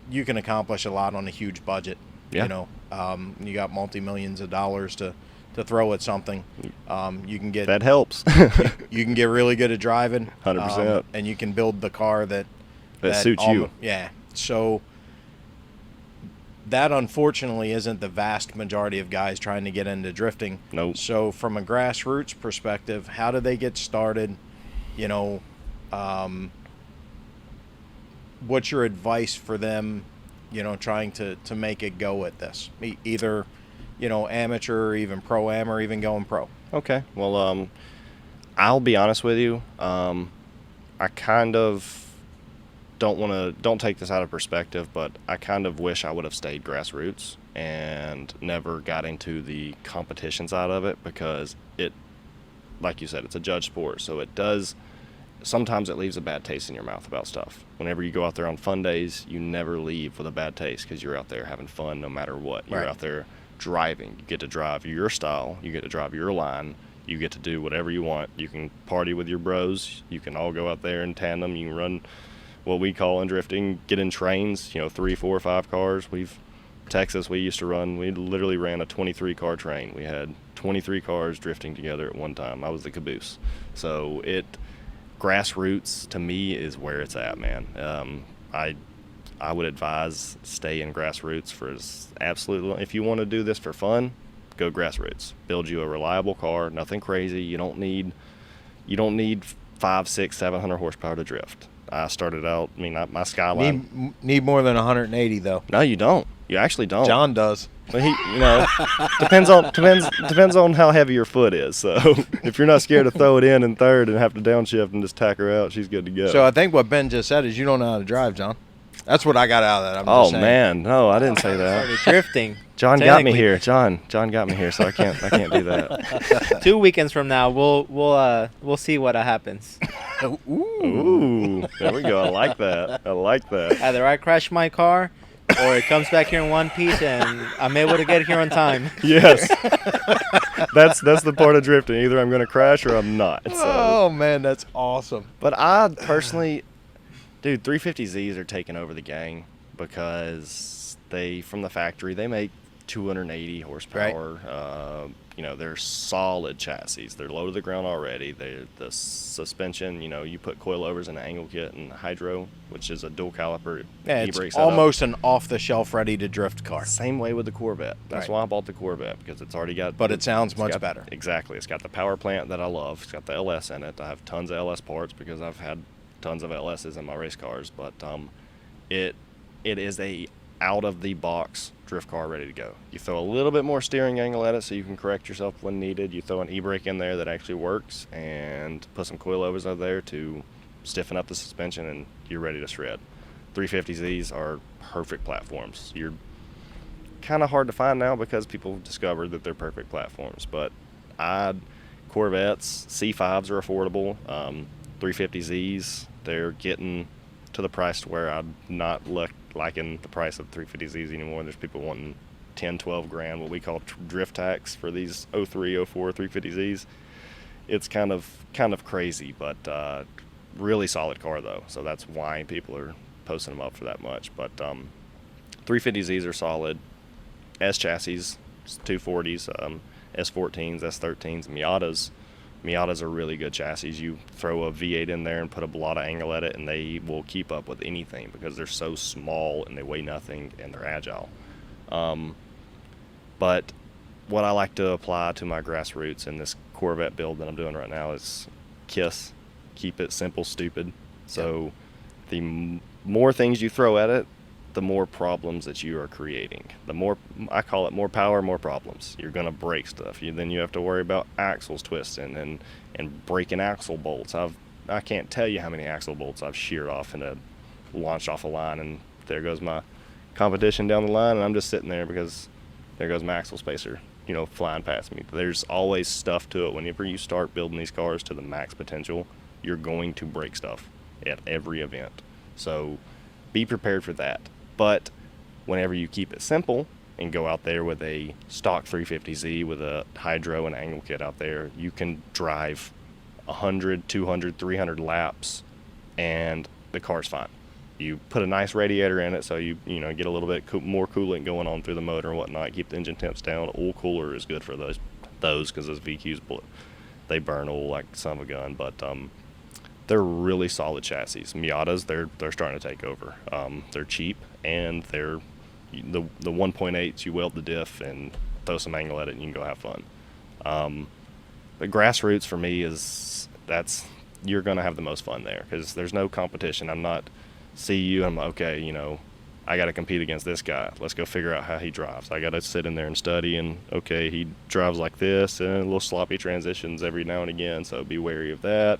you can accomplish a lot on a huge budget. Yeah. You got multi-millions of dollars to throw at something. You can get That helps. you can get really good at driving. 100%. And you can build the car that suits you. Yeah. So that unfortunately isn't the vast majority of guys trying to get into drifting. Nope. So from a grassroots perspective, how do they get started? What's your advice for them, trying to make a go at this? Either, amateur or even pro-am or even going pro. Okay. Well, I'll be honest with you. I kind of don't take this out of perspective, but I kind of wish I would have stayed grassroots and never got into the competition side of it, because like you said, it's a judge sport. So sometimes it leaves a bad taste in your mouth about stuff. Whenever you go out there on fun days, you never leave with a bad taste, because you're out there having fun no matter what. You're Right. out there driving. You get to drive your style. You get to drive your line. You get to do whatever you want. You can party with your bros. You can all go out there in tandem. You can run what we call in drifting, get in trains, 3, 4, 5 cars. Texas, we literally ran a 23 car train. We had 23 cars drifting together at one time. I was the caboose. So grassroots to me is where it's at, man. I would advise stay in grassroots if you want to do this for fun, go grassroots. Build you a reliable car, nothing crazy. You don't need 5, 6, 700 horsepower to drift. I started out, my Skyline. Need more than 180 though. No, you don't. You actually don't. John does. But depends on how heavy your foot is. So if you're not scared to throw it in third and have to downshift and just tack her out, she's good to go. So I think what Ben just said is you don't know how to drive, John. That's what I got out of that. I'm Oh just saying. man, no, I didn't say that. Started drifting. John got me Technically. here. John got me here, so I can't do that. 2 weekends from now, we'll see what happens. Ooh, there we go. I like that. Either I crash my car, or it comes back here in one piece, and I'm able to get here on time. Yes, that's the part of drifting. Either I'm going to crash or I'm not. So. Oh man, that's awesome. But I personally, dude, 350Zs are taking over the gang because from the factory, they make 280 horsepower. Right. They're solid chassis. They're low to the ground already. The suspension, you put coilovers in an angle kit and hydro, which is a dual caliper Yeah, e-brake it's setup. almost an off-the-shelf, ready-to-drift car. Same way with the Corvette. That's Right. why I bought the Corvette, because it's already got... But it sounds it's much got- better. Exactly. It's got the power plant that I love. It's got the LS in it. I have tons of LS parts because I've had tons of LSs in my race cars. But it is a out-of-the-box drift car ready to go. You throw a little bit more steering angle at it so you can correct yourself when needed. You throw an e-brake in there that actually works and put some coilovers out there to stiffen up the suspension, and you're ready to shred. 350Zs are perfect platforms. You're kind of hard to find now because people have discovered that they're perfect platforms. But Corvettes, C5s are affordable. 350Zs, they're getting to the price to where I'm not liking the price of 350Zs anymore. There's people wanting 10, 12 grand, what we call drift tax for these 03, 04 350Zs. It's kind of crazy, but really solid car though. So that's why people are posting them up for that much. But 350Zs are solid. S chassis, 240s, S14s, S13s, Miatas are really good chassis. You throw a V8 in there and put a Bellotta angle at it, and they will keep up with anything because they're so small and they weigh nothing and they're agile. But what I like to apply to my grassroots in this Corvette build that I'm doing right now is KISS. Keep it simple, stupid. So the more things you throw at it, the more problems that you are creating. The more, I call it more power, more problems. You're going to break stuff. Then you have to worry about axles twisting and breaking axle bolts. I can't tell you how many axle bolts I've sheared off and launched off a line, and there goes my competition down the line, and I'm just sitting there because there goes my axle spacer, flying past me. There's always stuff to it. Whenever you start building these cars to the max potential, you're going to break stuff at every event. So be prepared for that. But whenever you keep it simple and go out there with a stock 350Z with a hydro and angle kit out there, you can drive 100, 200, 300 laps and the car's fine. You put a nice radiator in it so you get a little bit more coolant going on through the motor and whatnot, keep the engine temps down. Oil cooler is good for those because those VQs, they burn oil like son of a gun. But they're really solid chassis. Miatas, they're starting to take over. They're cheap, and they're the 1.8s. You weld the diff and throw some angle at it, and you can go have fun. The grassroots for me you're going to have the most fun there because there's no competition. I'm not CU. I'm okay. I got to compete against this guy. Let's go figure out how he drives. I got to sit in there and study, and okay, he drives like this, and a little sloppy transitions every now and again. So be wary of that.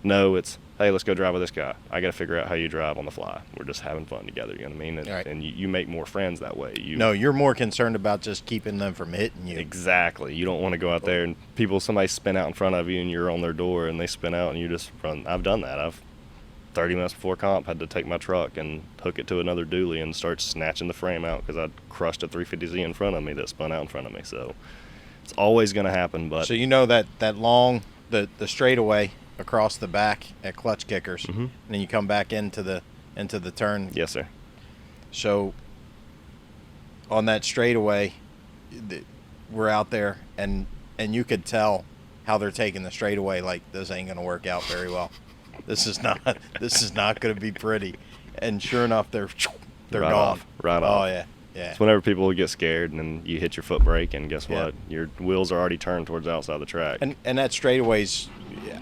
No, it's, hey, let's go drive with this guy. I got to figure out how you drive on the fly. We're just having fun together, you know what I mean? And, right. and you make more friends that way. You're more concerned about just keeping them from hitting you. Exactly. You don't want to go out there and somebody spin out in front of you and you're on their door and they spin out and you just run. I've done that. I've 30 minutes before comp had to take my truck and hook it to another dually and start snatching the frame out because I'd crushed a 350Z in front of me that spun out in front of me. So it's always going to happen. But so that long, the straightaway across the back at clutch kickers, and then you come back into the turn. Yes, sir. So on that straightaway, we're out there, and you could tell how they're taking the straightaway. Like, this ain't gonna work out very well. This is not gonna be pretty. And sure enough, they're right gone. Off. Right off. Oh yeah. Yeah. It's whenever people get scared and then you hit your foot brake and guess Yeah. what? Your wheels are already turned towards the outside of the track. And that straightaway's,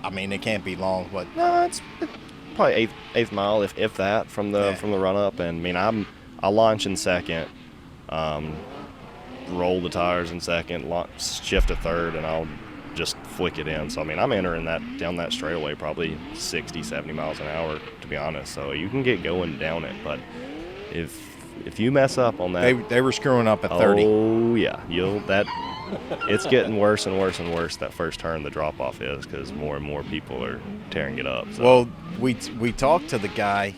I mean, it can't be long, but No, it's probably eighth mile, if that, from the run up. And I mean, I launch in second, roll the tires in second, shift to third, and I'll just flick it in. So I mean, I'm entering down that straightaway probably 60, 70 miles an hour, to be honest. So you can get going down it, but if you mess up on that, they were screwing up at 30. Oh yeah, it's getting worse and worse and worse. That first turn, the drop off is because more and more people are tearing it up. So. Well, we talked to the guy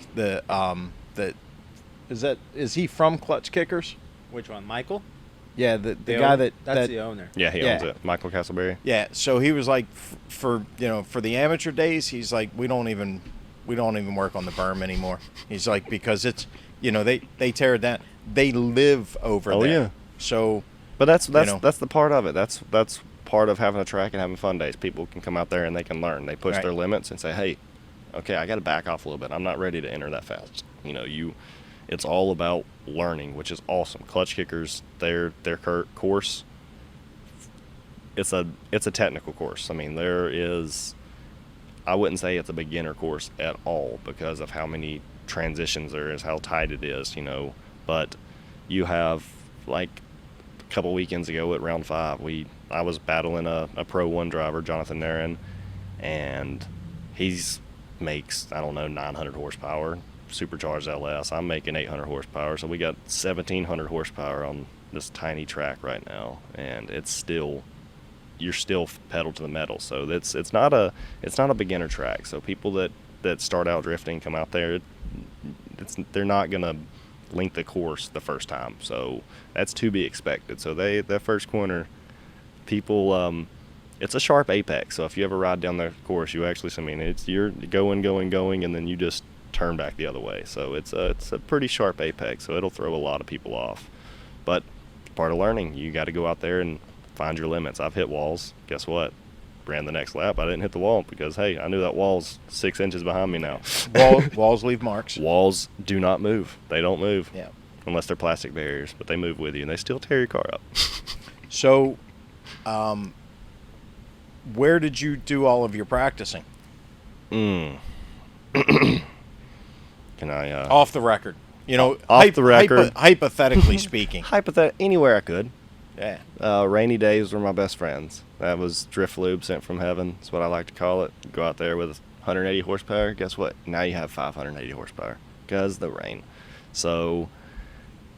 is he from Clutch Kickers? Which one, Michael? Yeah, the guy that's the owner. Yeah, he owns it. Michael Castleberry. Yeah, so he was like, for the amateur days, he's like, we don't even work on the berm anymore. He's like, because it's, they tear it down. They live over there. Yeah. So, but that's the part of it. That's part of having a track and having fun days. People can come out there and they can learn. They push their limits and say, hey, okay, I got to back off a little bit. I'm not ready to enter that fast. It's all about learning, which is awesome. Clutch kickers, their course, it's a technical course. I mean, I wouldn't say it's a beginner course at all because of how many transitions there is, how tight it is, But you have, like, a couple weekends ago at round 5, I was battling a Pro 1 driver, Jonathan Narin, and he's makes, I don't know, 900 horsepower, supercharged LS. I'm making 800 horsepower, so we got 1,700 horsepower on this tiny track right now, and you're still pedal to the metal. So it's not a beginner track. So people that start out drifting come out there, they're not gonna link the course the first time. So that's to be expected. So that first corner, people, it's a sharp apex. So if you ever ride down the course, you're going, and then you just turn back the other way. So it's a pretty sharp apex. So it'll throw a lot of people off. But part of learning, you got to go out there and find your limits. I've hit walls. Guess what? Ran the next lap. I didn't hit the wall because, hey, I knew that wall's 6 inches behind me now. Walls leave marks. Walls do not move. They don't move. Yeah. Unless they're plastic barriers, but they move with you, and they still tear your car up. So, where did you do all of your practicing? Can I? Off the record. Off the record. Hypothetically speaking. Anywhere I could. Yeah. Rainy days were my best friends. That was drift lube sent from heaven. That's what I like to call it. Go out there with 180 horsepower. Guess what? Now you have 580 horsepower because the rain. So,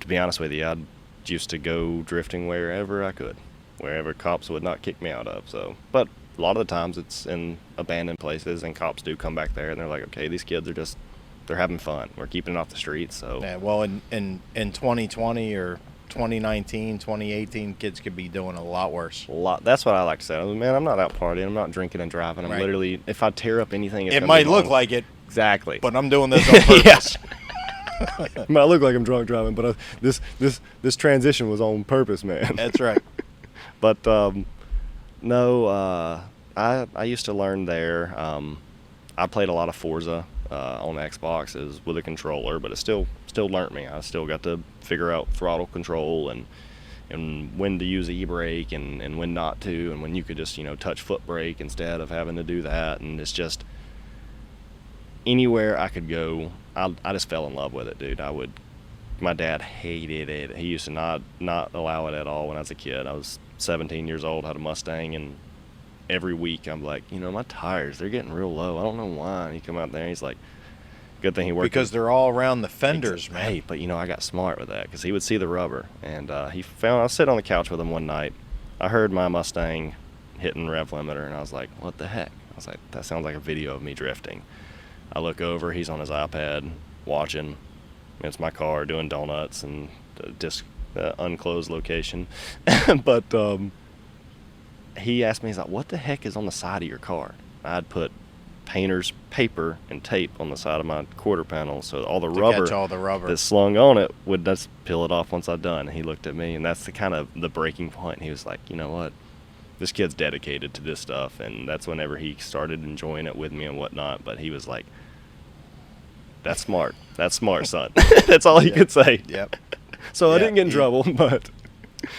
to be honest with you, I used to go drifting wherever I could, wherever cops would not kick me out of. So, but a lot of the times it's in abandoned places, and cops do come back there, and they're like, okay, these kids are they're having fun. We're keeping it off the streets. So yeah, well, in 2020 or 2019, 2018, kids could be doing a lot worse. That's what I like to say. Man, I'm not out partying. I'm not drinking and driving. I'm literally, if I tear up anything, it might look like it. Exactly. But I'm doing this on purpose. It might look like I'm drunk driving, but this transition was on purpose, man. That's right. But no, I used to learn there. I played a lot of Forza on Xboxes with a controller, but it still learned me. I still got to figure out throttle control and when to use e-brake and when not to, and when you could just touch foot brake instead of having to do that. And it's just anywhere I could go, I just fell in love with it, dude. My dad hated it. He used to not allow it at all when I was a kid. I was 17 years old, had a Mustang, and every week I'm like, my tires, they're getting real low. I don't know why. And he come out there and he's like, good thing he worked. Because they're all around the fenders, man. Hey, but I got smart with that because he would see the rubber. And I was sitting on the couch with him one night. I heard my Mustang hitting rev limiter, and I was like, what the heck? I was like, that sounds like a video of me drifting. I look over, he's on his iPad watching. It's my car doing donuts and disc unclosed location. But he asked me, he's like, what the heck is on the side of your car? I'd put painter's paper and tape on the side of my quarter panel, so all the rubber that's slung on it would just peel it off once I'm done. And he looked at me, and that's the breaking point. And he was like, you know what? This kid's dedicated to this stuff. And that's whenever he started enjoying it with me and whatnot. But he was like, that's smart. That's smart, son. That's all he could say. Yep. So I didn't get in trouble, but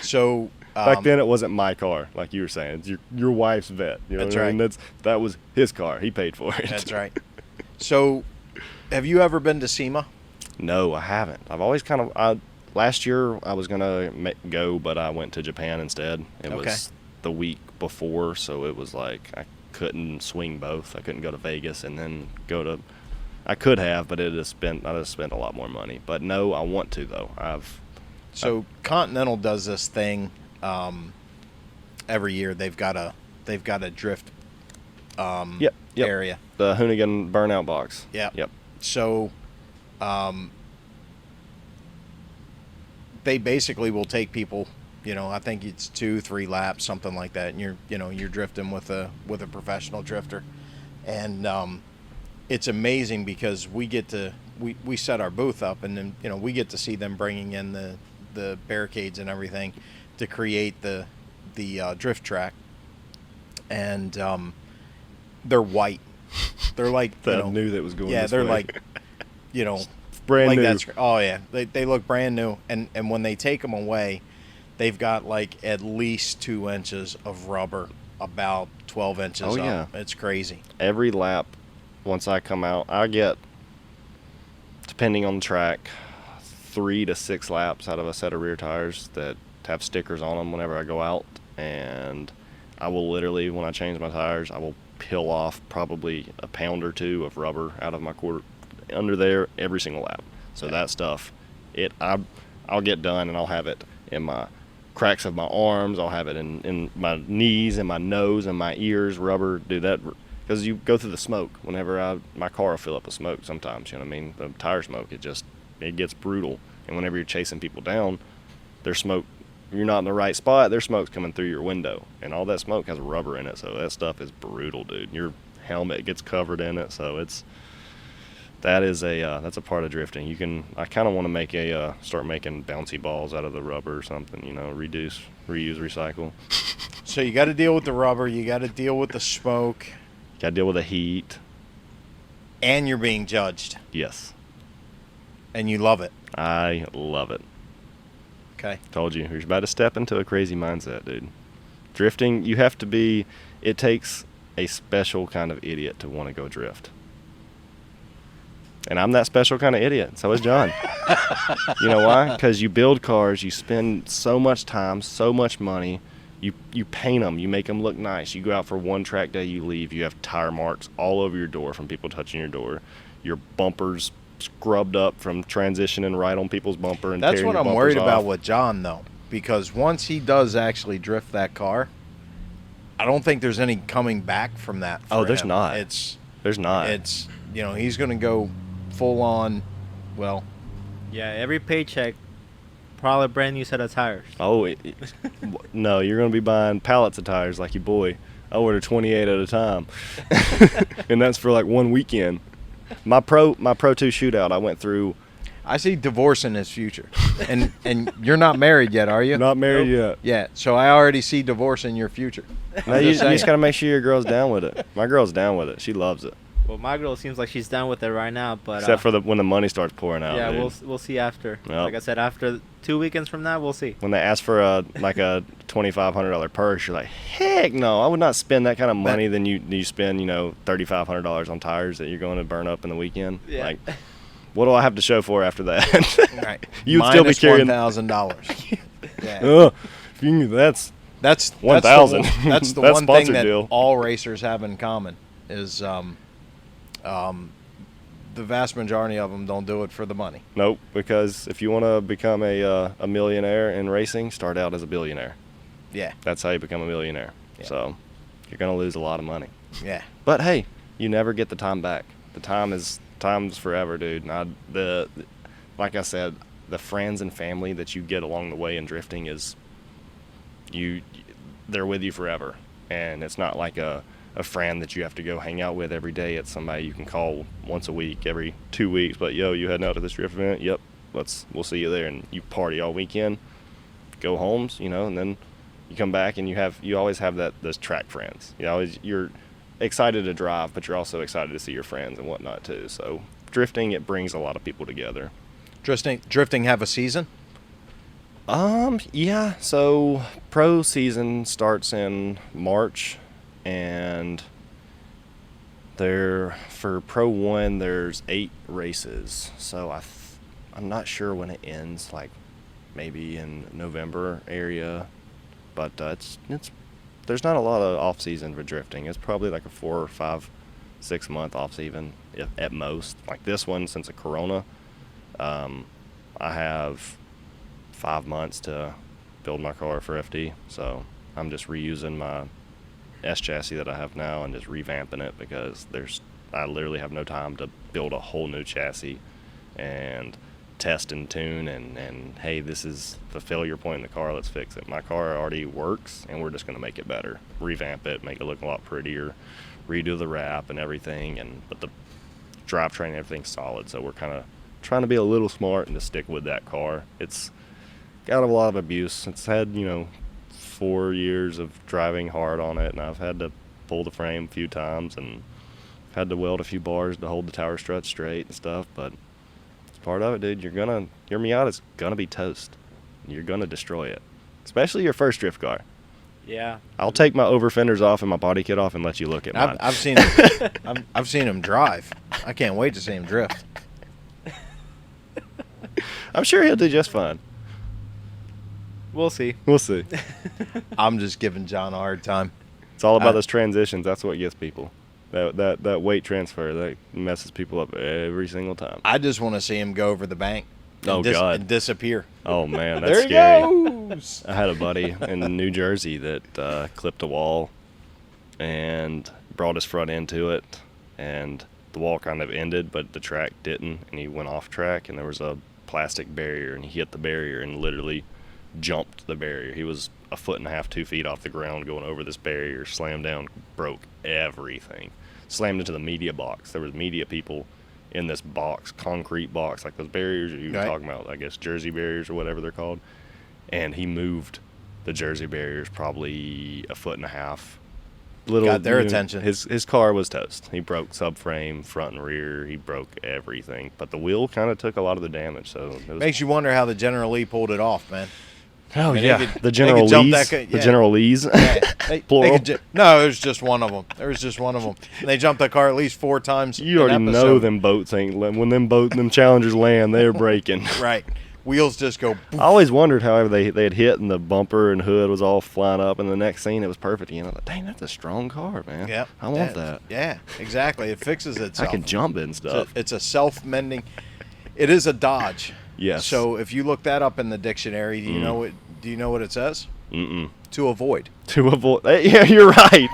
so back then it wasn't my car, like you were saying. It's your wife's vet. That's right. That was his car. He paid for it. That's right. So, have you ever been to Sema? No, I haven't. I've always last year I was gonna go, but I went to Japan instead. It was the week before, so it was like I couldn't swing both. I couldn't go to Vegas and then go to. I could have, but I just spent a lot more money. But no, I want to though. Continental does this thing every year. They've got a drift area. The Hoonigan burnout box. Yep. So they basically will take people I think it's 2-3 laps, something like that, and you're drifting with a professional drifter, and it's amazing because we set our booth up, and then we get to see them bringing in the barricades and everything to create the drift track, and they're white. They're like I knew that was going. Yeah, this they're way. like brand like new. that's oh yeah, they look brand new, and when they take them away, they've got like at least 2 inches of rubber, about 12 inches Oh, up. yeah. It's crazy. Every lap, once I come out, I get, depending on the track, 3 to 6 laps out of a set of rear tires that have stickers on them whenever I go out, and I will literally, when I change my tires, I will peel off probably a pound or 2 of rubber out of my quarter under there every single lap. So that stuff, I'll get done and I'll have it in my cracks of my arms. I'll have it in my knees and my nose and my ears. Rubber, do that because you go through the smoke. Whenever my car will fill up with smoke sometimes. You know what I mean? The tire smoke, it gets brutal. And whenever you're chasing people down, there's smoke. You're not in the right spot. There's smoke's coming through your window, and all that smoke has rubber in it. So that stuff is brutal, dude. Your helmet gets covered in it. So that's a part of drifting. I kind of want to start making bouncy balls out of the rubber or something, reduce, reuse, recycle. So you got to deal with the rubber, you got to deal with the smoke, Got to deal with the heat. and you're being judged, Yes, and you love it. I love it. Okay. Told you, you're about to step into a crazy mindset, dude. Drifting, it takes a special kind of idiot to want to go drift. And I'm that special kind of idiot. So is John. You know why? Because you build cars, you spend so much time, so much money. You paint them, you make them look nice. You go out for one track day, you leave. You have tire marks all over your door from people touching your door. Your bumpers scrubbed up from transitioning right on people's bumper and That's tearing what your I'm bumpers worried off. about with John, though, because once he does actually drift that car, I don't think there's any coming back from that. Oh, for there's him. not. There's not. It's he's going to go full on. Well, Yeah, every paycheck, probably a brand new set of tires. Oh, no, you're going to be buying pallets of tires like your boy. I order 28 at a time. And that's for like one weekend. My Pro 2 shootout, I went through. I see divorce in his future, and you're not married yet, are you? Not married yet. Yeah, so I already see divorce in your future. No, you just got to make sure your girl's down with it. My girl's down with it. She loves it. Well, my girl seems like she's down with it right now, but Except for when the money starts pouring out. yeah, dude. we'll see after. Yep. Like I said, after 2 weekends from now, we'll see. When they ask for a $2,500 purse, you're like, heck no, I would not spend that kind of money. Then you spend $3,500 on tires that you're going to burn up in the weekend. Yeah. Like, what do I have to show for after that? Right. You would still be carrying $1,000. Yeah. That's That's 1,000. That's the That's one thing sponsored that deal. all racers have in common is the vast majority of them don't do it for the money. Nope, because if you want to become a millionaire in racing, start out as a billionaire. Yeah. That's how you become a millionaire. Yeah. So you're going to lose a lot of money. Yeah. But hey, you never get the time back. Time's forever, dude. And like I said, the friends and family that you get along the way in drifting they're with you forever. And it's not like a friend that you have to go hang out with every day. It's somebody you can call once a week, every 2 weeks. But yo, you heading out to this drift event? Yep. We'll see you there. And you party all weekend, go homes, and then you come back and you always have those track friends. You're excited to drive, but you're also excited to see your friends and whatnot too. So drifting, it brings a lot of people together. Drifting have a season? Yeah. So pro season starts in March, and for Pro 1 there's 8 races. So I'm not sure when it ends. Like maybe in November area, but there's not a lot of off season for drifting. It's probably like a 4 or 5, 6 month off season at most. Like this one, since the Corona, I have 5 months to build my car for FD. So I'm just reusing my S chassis that I have now and just revamping it because I literally have no time to build a whole new chassis and test and tune and hey, this is the failure point in the car, let's fix it. My car already works, and we're just going to make it better, revamp it, make it look a lot prettier, redo the wrap and everything. But the drivetrain, everything's solid, so we're kind of trying to be a little smart and to stick with that car. It's got a lot of abuse. It's had 4 years of driving hard on it, and I've had to pull the frame a few times and had to weld a few bars to hold the tower strut straight and stuff. But it's part of it, dude. Your Miata's gonna be toast. You're gonna destroy it, especially your first drift car. Yeah. I'll take my over fenders off and my body kit off and let you look at mine. I've seen I've seen him drive. I can't wait to see him drift. I'm sure he'll do just fine. We'll see. We'll see. I'm just giving John a hard time. It's all about those transitions. That's what gets people. That weight transfer that messes people up every single time. I just want to see him go over the bank. And God. and disappear. Oh man, that's There he scary. goes. I had a buddy in New Jersey that clipped a wall and brought his front end to it, and the wall kind of ended, but the track didn't, and he went off track, and there was a plastic barrier, and he hit the barrier and literally jumped the barrier. He was 1.5 feet, 2 feet off the ground going over this barrier, slammed down, broke everything, slammed into the media box. There was media people in this box, concrete box, like those barriers you were talking about, I guess Jersey barriers or whatever they're called. And he moved the Jersey barriers probably 1.5 feet. Got their attention. His car was toast. He broke subframe, front and rear. He broke everything. But the wheel kind of took a lot of the damage. So it was, Makes you wonder how the General Lee pulled it off, man. oh I mean, yeah, they could- the they General could jump Lees. that The yeah. General Lees. Yeah, they Plural. could no, it was just one of them. There was just one of them. And they jumped that car at least 4 times. You an already know episode. them boats ain't. When them Challengers land, they're breaking. Right. Wheels just go. I always wondered how they had hit and the bumper and hood was all flying up, and the next scene it was perfect. You know, like, dang, that's a strong car, man. Yep. I want that. Yeah, exactly. It fixes itself. I can jump it and stuff. It's a self-mending. It is a Dodge. Yes. So if you look that up in the dictionary, do you know what? Do you know what it says? To avoid. To avoid. Yeah, you're right.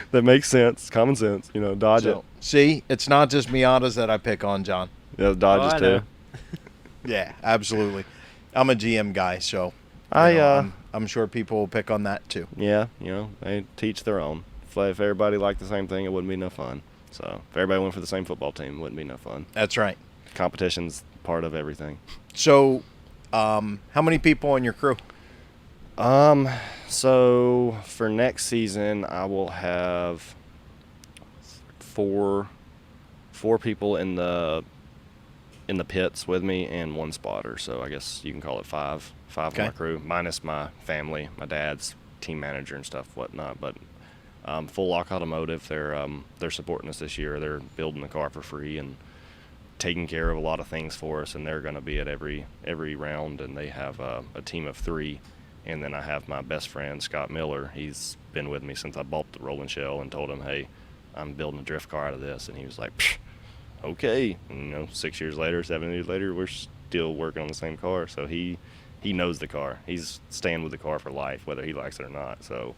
That makes sense. Common sense. Dodge it. See, it's not just Miatas that I pick on, John. Yeah, Dodges I too. know. Yeah, absolutely. I'm a GM guy, so I'm sure people will pick on that too. Yeah, they teach their own. If everybody liked the same thing, it wouldn't be no fun. So if everybody went for the same football team, it wouldn't be no fun. That's right. Competition's part of everything. So, how many people on your crew? So for next season, I will have four people in the pits with me and 1 spotter. So I guess you can call it 5 Okay. on my crew, minus my family, my dad's team manager and stuff, whatnot. But Full Lock Automotive, they're supporting us this year. They're building the car for free and taking care of a lot of things for us, and they're going to be at every round. And they have a team of 3. And then I have my best friend, Scott Miller. He's been with me since I bought the rolling shell and told him, hey, I'm building a drift car out of this. And he was like, psh, okay. And, 6 years later, 7 years later, we're still working on the same car. So he knows the car. He's staying with the car for life, whether he likes it or not. So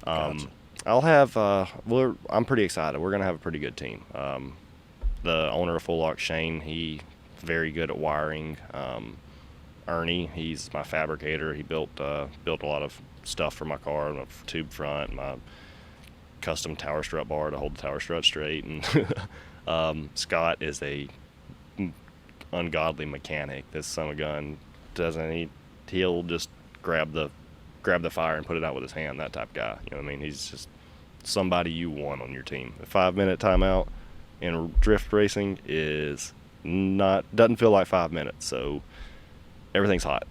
Gotcha. I'll have I'm pretty excited. We're going to have a pretty good team. The owner of Full Lock, Shane, he's very good at wiring. Ernie, he's my fabricator. He built a lot of stuff for my car, my tube front, my custom tower strut bar to hold the tower strut straight. And Scott is a ungodly mechanic. This son of a gun he'll just grab the fire and put it out with his hand. That type of guy. You know what I mean? He's just somebody you want on your team. A 5-minute timeout in drift racing doesn't feel like 5 minutes. So everything's hot.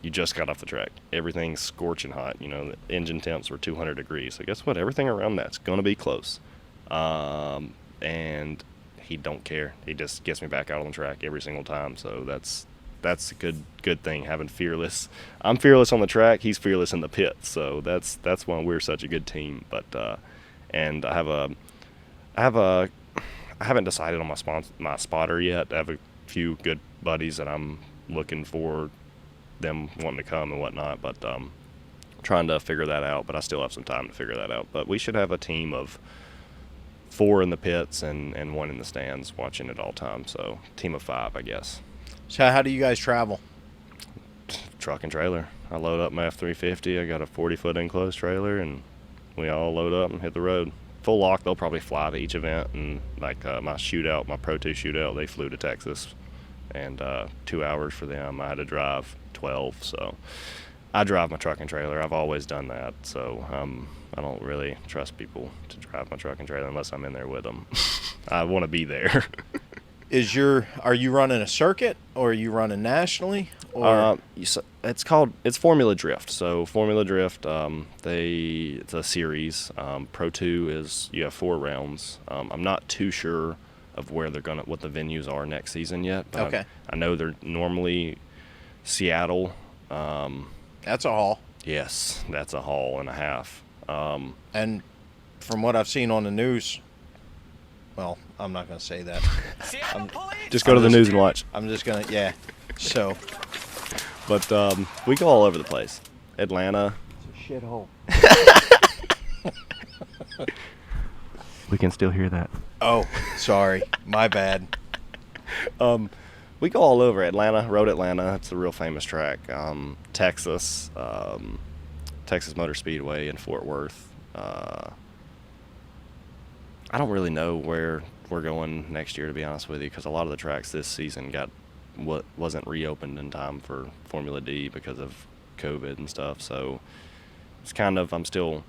You just got off the track. Everything's scorching hot. The engine temps were 200 degrees. So guess what? Everything around that's going to be close. And he don't care. He just gets me back out on the track every single time. So that's a good thing, having fearless. I'm fearless on the track. He's fearless in the pit. So that's why we're such a good team. But and I haven't decided on my spotter yet. I have a few good buddies that I'm looking for them wanting to come and whatnot, but trying to figure that out. But I still have some time to figure that out. But we should have a team of 4 in the pits and 1 in the stands watching at all times. So team of 5, I guess. So how do you guys travel? Truck and trailer. I load up my F-350. I got a 40-foot enclosed trailer, and we all load up and hit the road. Full lock, they'll probably fly to each event. And like my shootout, my Pro 2 shootout, they flew to Texas, and 2 hours for them. I had to drive 12, so I drive my truck and trailer. I've always done that, so I don't really trust people to drive my truck and trailer unless I'm in there with them. I want to be there. Are you running a circuit, or are you running nationally? Or It's Formula Drift. So Formula Drift, it's a series. Pro 2 is, you have 4 rounds. I'm not too sure of where what the venues are next season yet. But okay. I know they're normally Seattle. That's a haul. Yes, that's a haul and a half. And from what I've seen on the news, well, I'm not going to say that. Just go to the news and watch. I'm just going to, yeah. So. But we go all over the place. Atlanta. It's a shithole. We can still hear that. Oh, sorry. My bad. We go all over. Atlanta, Road Atlanta. It's a real famous track. Texas, Texas Motor Speedway in Fort Worth. I don't really know where we're going next year, to be honest with you, because a lot of the tracks this season wasn't reopened in time for Formula D because of COVID and stuff. So it's kind of I'm still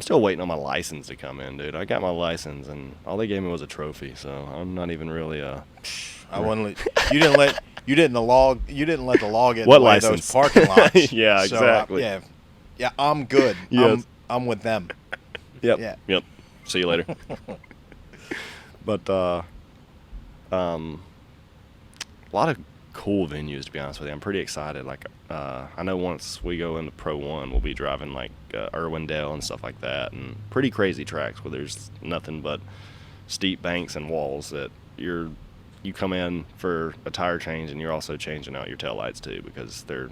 waiting on my license to come in, dude. I got my license, and all they gave me was a trophy. So I'm not even really I wouldn't. You didn't let the law get in what the way of license? those parking lots. Yeah, so, exactly. Yeah, I'm good. Yes. I'm with them. Yep. Yeah. Yep. See you later. But a lot of cool venues, to be honest with you. I'm pretty excited. Like I know once we go into Pro 1, we'll be driving like Irwindale and stuff like that, and pretty crazy tracks where there's nothing but steep banks and walls that you come in for a tire change, and you're also changing out your taillights too, because they're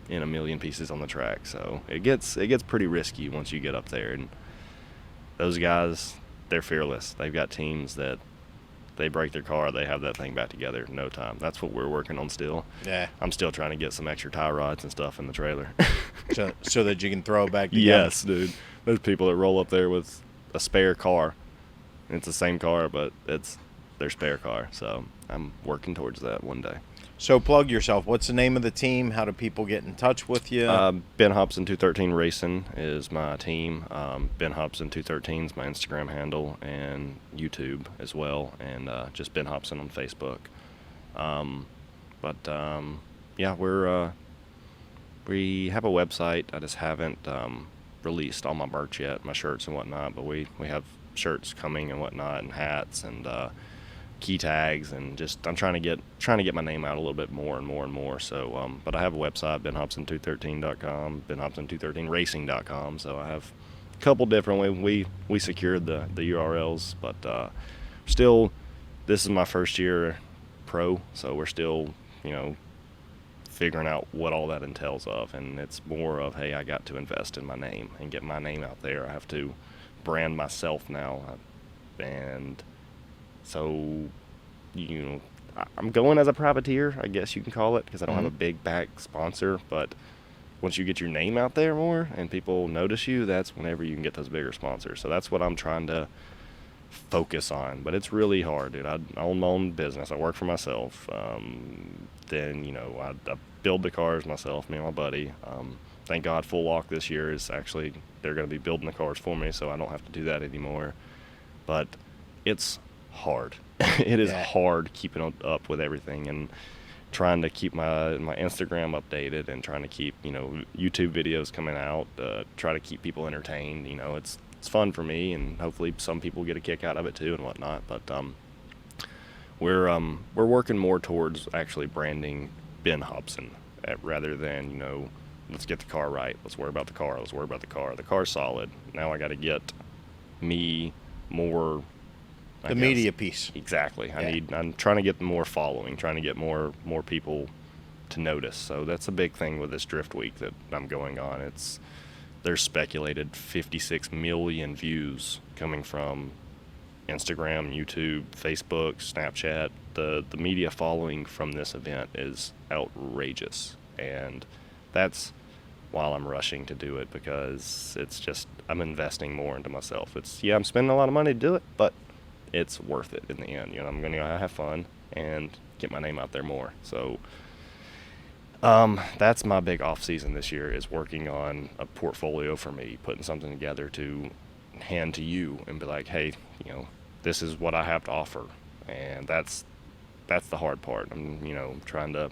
in a million pieces on the track. So it gets pretty risky once you get up there, and those guys, they're fearless. They've got teams that they break their car, they have that thing back together in no time. That's what we're working on still. Yeah. I'm still trying to get some extra tie rods and stuff in the trailer. so that you can throw it back together. Yes, dude. There's people that roll up there with a spare car. It's the same car, but it's their spare car. So I'm working towards that one day. So plug yourself. What's the name of the team? How do people get in touch with you? Ben Hobson 213 Racing is my team. Ben Hobson 213 is my Instagram handle and YouTube as well, and just Ben Hobson on Facebook. Yeah, we have a website. I just haven't released all my merch yet, my shirts and whatnot. But we have shirts coming and whatnot, and hats and key tags, and just I'm trying to get my name out a little bit more and more and more. So but I have a website, benhobson213.com, benhobson213racing.com. So I have a couple different ways we secured the URLs, but still, this is my first year pro, so we're still figuring out what all that entails of, and it's more of, hey, I got to invest in my name and get my name out there. I have to brand myself now, and so, I'm going as a privateer, I guess you can call it, because I don't have a big back sponsor. But once you get your name out there more and people notice you, that's whenever you can get those bigger sponsors. So that's what I'm trying to focus on. But it's really hard, dude. I own my own business. I work for myself. Then, I build the cars myself, me and my buddy. Thank God Full Lock this year is actually, they're going to be building the cars for me, so I don't have to do that anymore. But it's hard. It is hard keeping up with everything, and trying to keep my Instagram updated, and trying to keep YouTube videos coming out, try to keep people entertained. It's fun for me, and hopefully some people get a kick out of it too and whatnot. But we're working more towards actually branding Ben Hobson rather than let's get the car right, let's worry about the car, the car's solid, now I got to get me more the media piece. Exactly. I'm trying to get more following, trying to get more people to notice. So that's a big thing with this Drift Week that I'm going on. There's speculated 56 million views coming from Instagram, YouTube, Facebook, Snapchat. The media following from this event is outrageous, and that's while I'm rushing to do it, because it's just, I'm investing more into myself. I'm spending a lot of money to do it, but it's worth it in the end. I'm going to have fun and get my name out there more. So that's my big off season this year, is working on a portfolio for me, putting something together to hand to you and be like, hey, this is what I have to offer. And that's the hard part. I'm trying to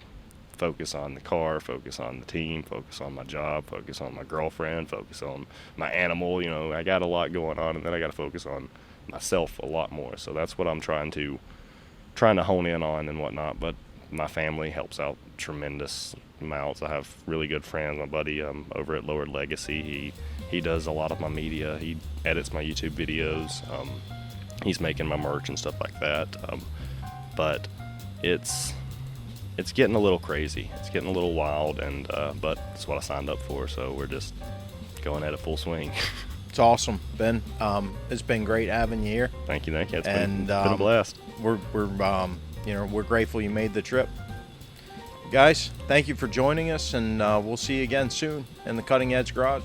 focus on the car, focus on the team, focus on my job, focus on my girlfriend, focus on my animal. I got a lot going on, and then I got to focus on myself a lot more. So that's what I'm trying to hone in on and whatnot. But my family helps out tremendous amounts. I have really good friends. My buddy over at Lowered Legacy, he does a lot of my media. He edits my YouTube videos. He's making my merch and stuff like that. But it's getting a little crazy. It's getting a little wild, and but it's what I signed up for. So we're just going at it full swing. It's awesome, Ben. It's been great having you here. Thank you. It's been a blast. We're grateful you made the trip. Guys, thank you for joining us, and we'll see you again soon in the Cutting Edge Garage.